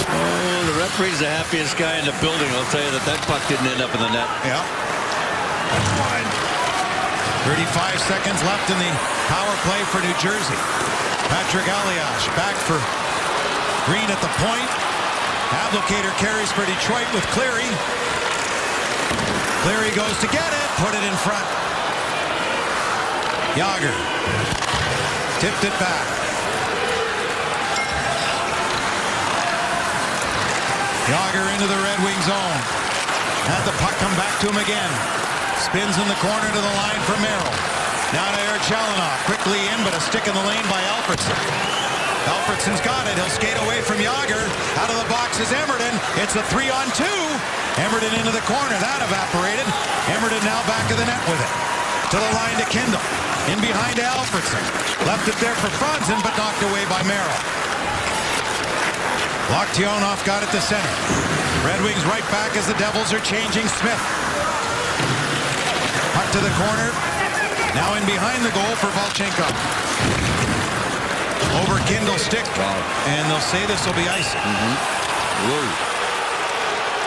Oh, the referee's the happiest guy in the building. I'll tell you that puck didn't end up in the net. Yeah. 35 seconds left in the power play for New Jersey. Patrick Aliash back for Green at the point. Abdelkader carries for Detroit with Cleary. Cleary goes to get it, put it in front. Jagr tipped it back. Jagr into the Red Wing zone. Had the puck come back to him again. Spins in the corner to the line for Merrill. Now to Eric Challenok. Quickly in, but a stick in the lane by Alfredsson. Alfredsson's got it. He'll skate away from Jagr. Out of the box is Emerton. It's a 3-on-2. Emerton into the corner. That evaporated. Emerton now back of the net with it. To the line to Kindle. In behind to Alfredsson. Left it there for Franzen, but knocked away by Merrill. Loktionov got it to center. Red Wings right back as the Devils are changing Smith. Puck to the corner. Now in behind the goal for Volchenkov. Over Kindle's stick. And they'll say this will be icing.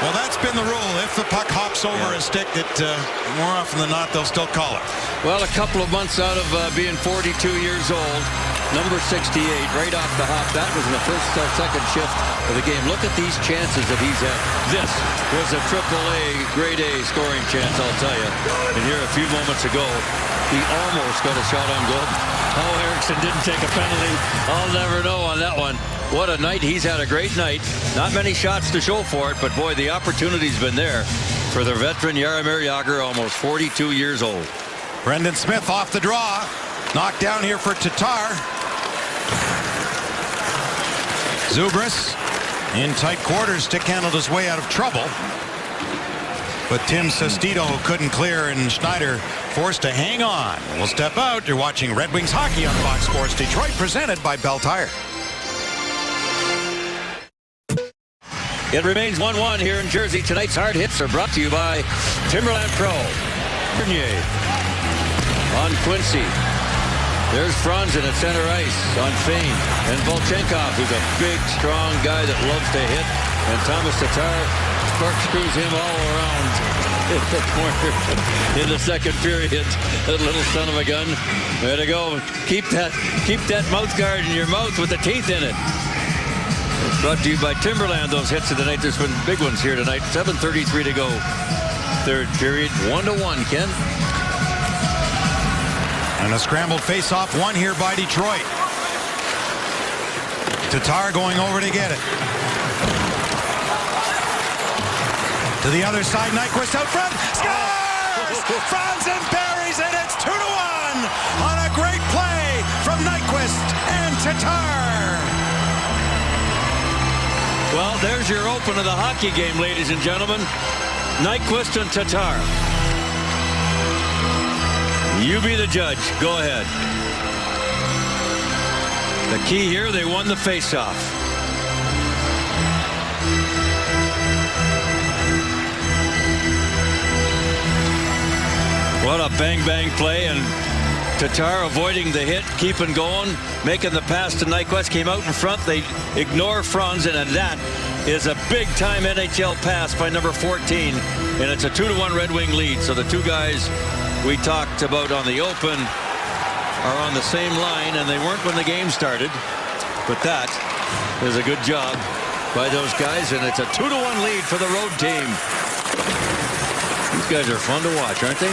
Well, that's been the rule. If the puck hops over a stick, more often than not, they'll still call it. Well, a couple of months out of being 42 years old, number 68, right off the hop. That was in the first or second shift of the game. Look at these chances that he's had. This was a AAA, grade A scoring chance, I'll tell you. And here a few moments ago, he almost got a shot on goal. Oh, Eriksson didn't take a penalty. I'll never know on that one. What a night. He's had a great night. Not many shots to show for it, but boy, the opportunity's been there for the veteran Jaromir Jagr, almost 42 years old. Brendan Smith off the draw. Knocked down here for Tatar. Zubris in tight quarters. Stick handled his way out of trouble. But Tim Sestito couldn't clear, and Schneider forced to hang on. We'll step out. You're watching Red Wings hockey on Fox Sports Detroit, presented by Bell Tire. It remains 1-1 here in Jersey. Tonight's hard hits are brought to you by Timberland Pro. Bernier on Quincy. There's Franzen at center ice on Fane. And Volchenkov, who's a big, strong guy that loves to hit. And Thomas Tatar corkscrews him all around in the corner in the second period. That little son of a gun. Way to go. Keep that mouth guard in your mouth with the teeth in it. It's brought to you by Timberland. Those hits of the night. There's been big ones here tonight. 7:33 to go. Third period. 1-1, Ken. And a scrambled face-off won here by Detroit. Tatar going over to get it. To the other side, Nyquist out front. Scores! Franzen buries it. It's 2-1 on a great play from Nyquist and Tatar. Well, there's your open of the hockey game, ladies and gentlemen. Nyquist and Tatar. You be the judge. Go ahead. The key here, they won the face-off. What a bang-bang play, and Tatar avoiding the hit, keeping going, making the pass to Nyquist, came out in front. They ignore Franzen, and that is a big-time NHL pass by number 14, and it's a 2-1 Red Wing lead. So the two guys we talked about on the open are on the same line, and they weren't when the game started. But that is a good job by those guys, and it's a 2-1 lead for the road team. These guys are fun to watch, aren't they?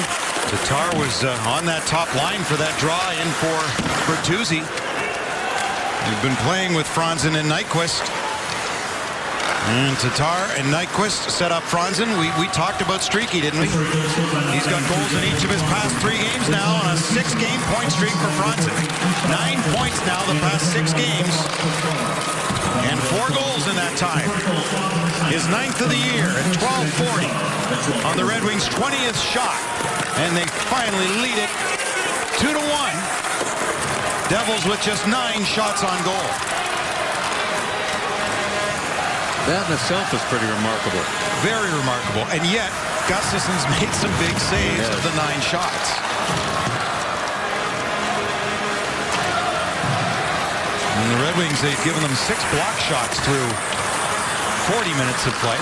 Tatar was on that top line for that draw in for Bertuzzi. He's been playing with Franzen and Nyquist. And Tatar and Nyquist set up Franzen. We talked about Streaky, didn't we? He's got goals in each of his past 3 games now on a 6-game point streak for Franzen. 9 points now the past 6 games. And 4 goals in that time. His 9th of the year at 12:40 on the Red Wings' 20th shot. And they finally lead it 2-1. Devils with just 9 shots on goal. That in itself is pretty remarkable. Very remarkable. And yet, Gustafson's made some big saves of the 9 shots. And the Red Wings, they've given them 6 block shots through 40 minutes of play.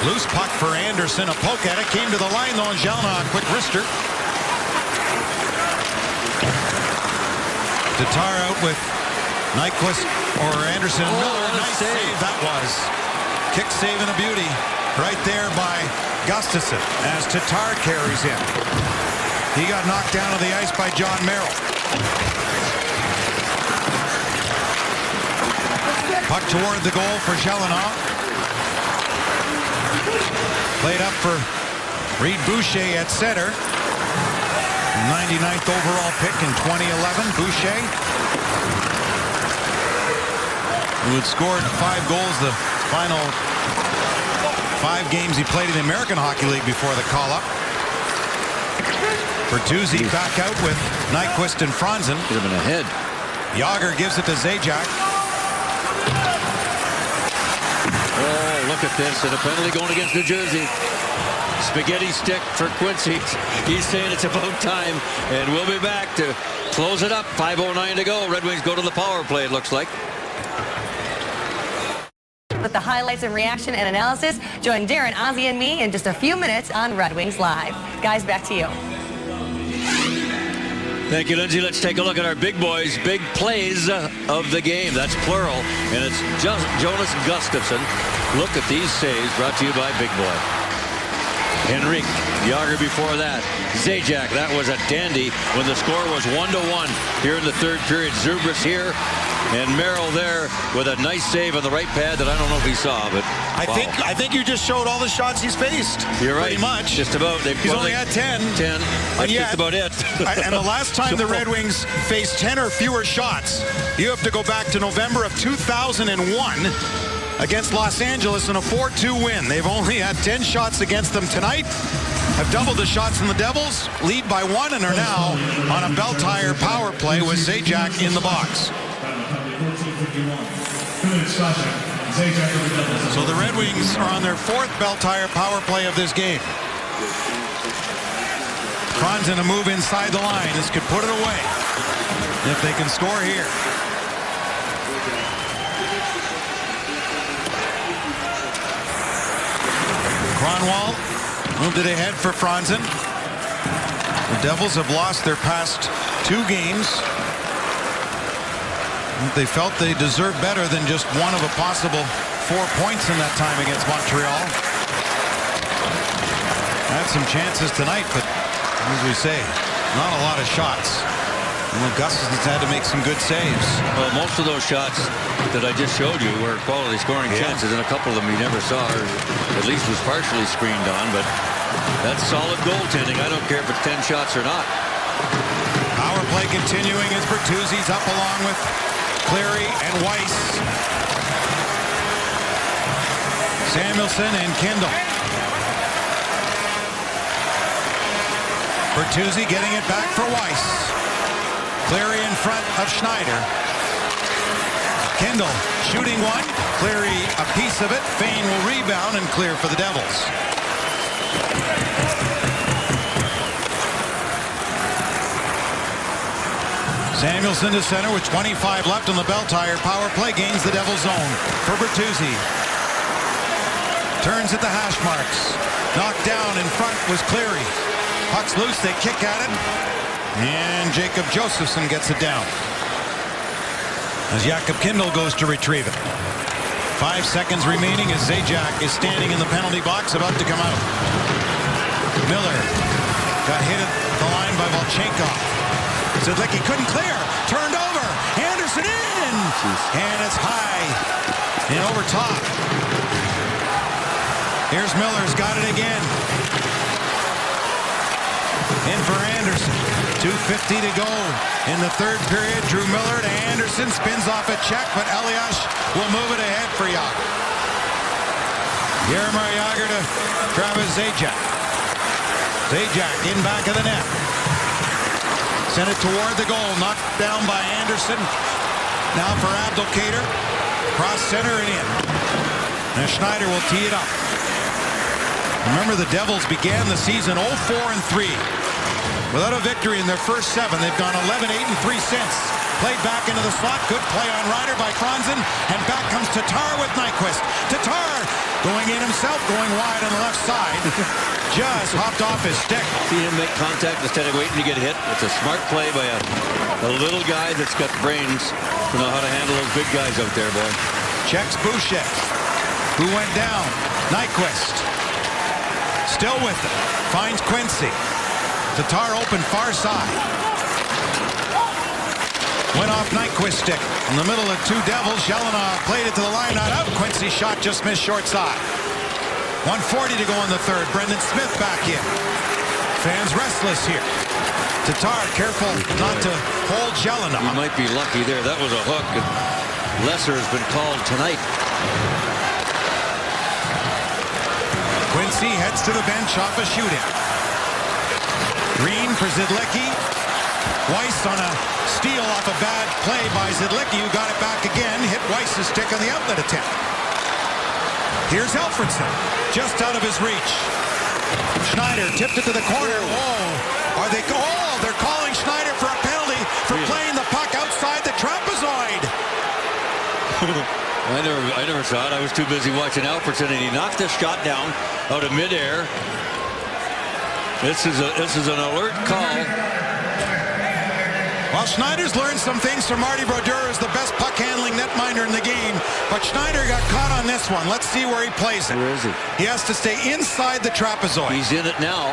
Loose puck for Anderson. A poke at it. Came to the line, though, and Jalna, a quick wrister. Tatar out with Nyquist or Anderson. Miller, what a nice save. save that was. Kick save and a beauty right there by Gustafsson as Tatar carries him. He got knocked down to the ice by John Merrill. Puck toward the goal for Gelinas. Played up for Reed Boucher at center. 99th overall pick in 2011. Boucher, who had scored 5 goals the final 5 games he played in the American Hockey League before the call-up. Bertuzzi back out with Nyquist and Franzen. Could have been ahead. Jágr gives it to Zajac. Oh, look at this. And a penalty going against New Jersey. Spaghetti stick for Quincy. He's saying it's about time. And we'll be back to close it up. 5:09 to go. Red Wings go to the power play, it looks like. With the highlights and reaction and analysis, join Darren, Ozzy, and me in just a few minutes on Red Wings Live. Guys, back to you. Thank you, Lindsay. Let's take a look at our big boys, big plays of the game. That's plural, and it's just Jonas Gustafsson. Look at these saves brought to you by Big Boy. Henrik, Jágr before that. Zajac, that was a dandy when the score was 1-1 here in the third period. Zubris here, and Merrill there with a nice save on the right pad that I don't know if he saw, but I think you just showed all the shots he's faced. You're right. Pretty much. Just about. He's only had 10. 10. That's yet, just about it. And the last time the Red Wings faced 10 or fewer shots, you have to go back to November of 2001 against Los Angeles in a 4-2 win. They've only had 10 shots against them tonight, have doubled the shots from the Devils, lead by 1, and are now on a Bell Tire power play with Zajac in the box. So the Red Wings are on their 4th Bell Tire power play of this game. Franzen a move inside the line. This could put it away if they can score here. Kronwall moved it ahead for Franzen. The Devils have lost their past 2 games. They felt they deserved better than just one of a possible 4 points in that time against Montreal. Had some chances tonight, but as we say, not a lot of shots. And Gustafsson's had to make some good saves. Well, most of those shots that I just showed you were quality scoring chances, and a couple of them you never saw, or at least was partially screened on, but that's solid goaltending. I don't care if it's 10 shots or not. Power play continuing as Bertuzzi's up along with Cleary and Weiss. Samuelsson and Kindle. Bertuzzi getting it back for Weiss. Cleary in front of Schneider. Kindle shooting one. Cleary a piece of it. Fane will rebound and clear for the Devils. Samuelsson to center with 25 left on the Bell Tire power play. Gains the Devils zone for Bertuzzi. Turns at the hash marks. Knocked down in front was Cleary. Puck's loose. They kick at it. And Jacob Josephson gets it down as Jakob Kindle goes to retrieve it. 5 seconds remaining as Zajac is standing in the penalty box about to come out. Miller got hit at the line by Volchenkov. Sedlicki couldn't clear. Turned over. Anderson in. And it's high and over top. Here's Miller's got it again. In for Anderson. 2:50 to go in the third period. Drew Miller to Anderson. Spins off a check, but Elias will move it ahead for Jágr. Jaromir Jágr to Travis Zajac. Zajac in back of the net. Sent it toward the goal. Knocked down by Anderson. Now for Abdelkader. Cross center and in. Now Schneider will tee it up. Remember, the Devils began the season 0-4-3. Without a victory in their first 7, they've gone 11-8-3 since. Played back into the slot. Good play on Ryder by Franzen. And back comes Tatar with Nyquist. Tatar going in himself, going wide on the left side. just hopped off his stick. See him make contact instead of waiting to get hit. It's a smart play by a little guy that's got brains to know how to handle those big guys out there, boy. Checks Boucher, who went down. Nyquist still with it. Finds Quincy. Tatar open far side. Went off Nyquist's stick. In the middle of two Devils, Yelena played it to the line, not out. Quincy shot just missed short side. 1:40 to go in the third. Brendan Smith back in. Fans restless here. Tatar careful not to hold Yelena. He might be lucky there. That was a hook. And Lesser has been called tonight. Quincy heads to the bench off a shootout. Green for Zidlicki. Weiss on a steal off a bad play by Zidlicki, who got it back again. Hit Weiss's stick on the outlet attempt. Here's Alfredson, just out of his reach. Schneider tipped it to the corner. Oh, are they? Oh, they're calling Schneider for a penalty for playing the puck outside the trapezoid. I never saw it. I was too busy watching Alfredson, and he knocked this shot down out of midair. This is an alert call. Well, Schneider's learned some things from Marty Brodeur as the best puck-handling netminder in the game, but Schneider got caught on this one. Let's see where he plays it. Where is he? He has to stay inside the trapezoid. He's in it now.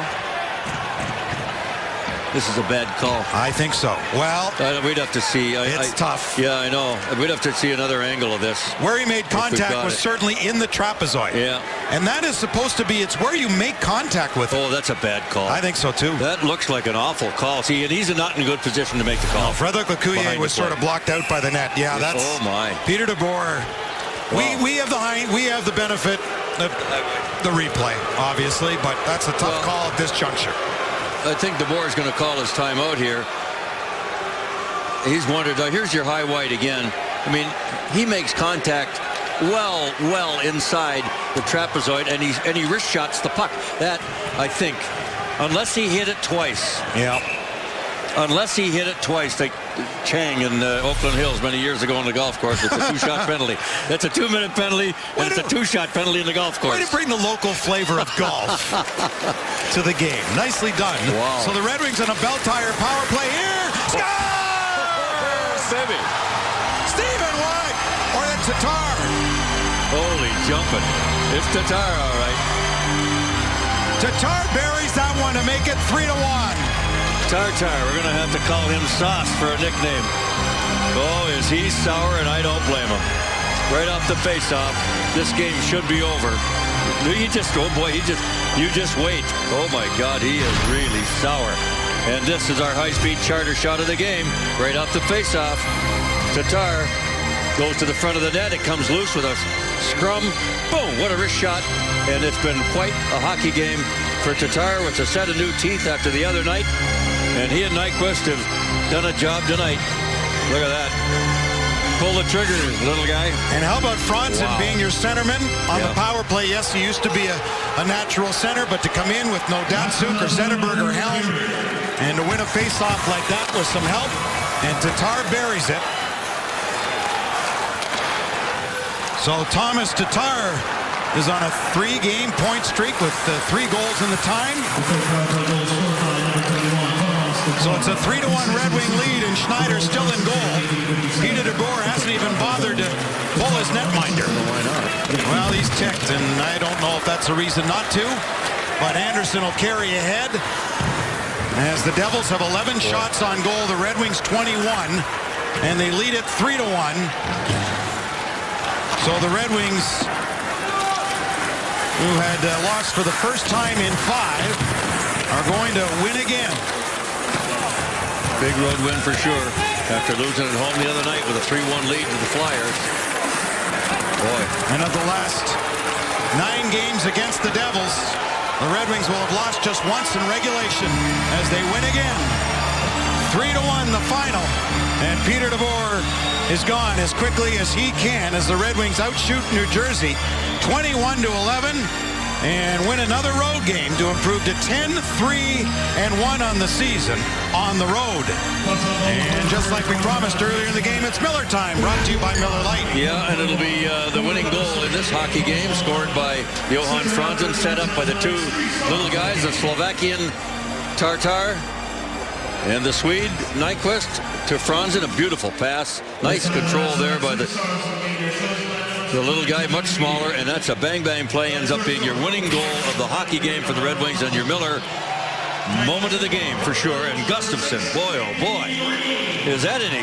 This is a bad call. I think so. Well, We'd have to see. it's tough. Yeah, I know. We'd have to see another angle of this. Where he made contact was certainly in the trapezoid. Yeah. And that is supposed to be, it's where you make contact with it. Oh, that's a bad call. I think so, too. That looks like an awful call. See, and he's not in a good position to make the call. Frederic Lecuyer was sort of blocked out by the net. Yeah, that's... Oh, my. Peter DeBoer. Wow. We have the benefit of the replay, obviously, but that's a tough call at this juncture. I think DeBoer is going to call his timeout here. He's wondered, here's your high white again. I mean, he makes contact well inside the trapezoid, and he wrist shots the puck. That, I think, unless he hit it twice. Yeah. Unless he hit it twice, like Chang in Oakland Hills many years ago on the golf course. It's a two-shot penalty. That's a 2-minute penalty, and it's a two-shot penalty in the golf course. Way to bring the local flavor of golf to the game. Nicely done. Wow. So the Red Wings on a bell tire power play here. Score! Stephen White, or that's Tatar. Holy jumping. It's Tatar, all right. Tatar buries that one to make it 3-1. Tartar, we're going to have to call him Sauce for a nickname. Oh, is he sour, and I don't blame him. Right off the face-off, this game should be over. You just wait. Oh, my God, he is really sour. And this is our high-speed charter shot of the game. Right off the face-off, Tatar goes to the front of the net. It comes loose with a scrum. Boom, what a wrist shot. And it's been quite a hockey game for Tatar with a set of new teeth after the other night. And he and Nyquist have done a job tonight. Look at that. Pull the trigger, little guy. And how about Franzen being your centerman on the power play? Yes, he used to be a natural center, but to come in with no Datsuk or Zetterberg or Helm and to win a face-off like that with some help, and Tatar buries it. So Thomas Tatar is on a 3-game point streak with 3 goals in the time. So it's a 3-1 Red Wing lead, and Schneider's still in goal. Peter DeBoer hasn't even bothered to pull his netminder. Why not? Well, he's ticked, and I don't know if that's a reason not to. But Anderson will carry ahead. As the Devils have 11 shots on goal, the Red Wings 21, and they lead it 3-1. So the Red Wings, who had lost for the first time in 5, are going to win again. Big road win for sure. After losing at home the other night with a 3-1 lead to the Flyers. Boy. And of the last 9 games against the Devils, the Red Wings will have lost just once in regulation as they win again. 3-1 the final. And Peter DeBoer is gone as quickly as he can as the Red Wings outshoot New Jersey 21-11. and win another road game to improve to 10-3-1 on the season on the road. And just like we promised earlier in the game, it's Miller time, brought to you by Miller Lite. Yeah, and it'll be the winning goal in this hockey game, scored by Johan Franzen, set up by the two little guys, the Slovakian Tartar and the Swede Nyquist to Franzen. A beautiful pass. Nice control there by the little guy, much smaller, and that's a bang-bang play. Ends up being your winning goal of the hockey game for the Red Wings, and your Miller moment of the game for sure. And Gustafsson, boy, oh boy, is that any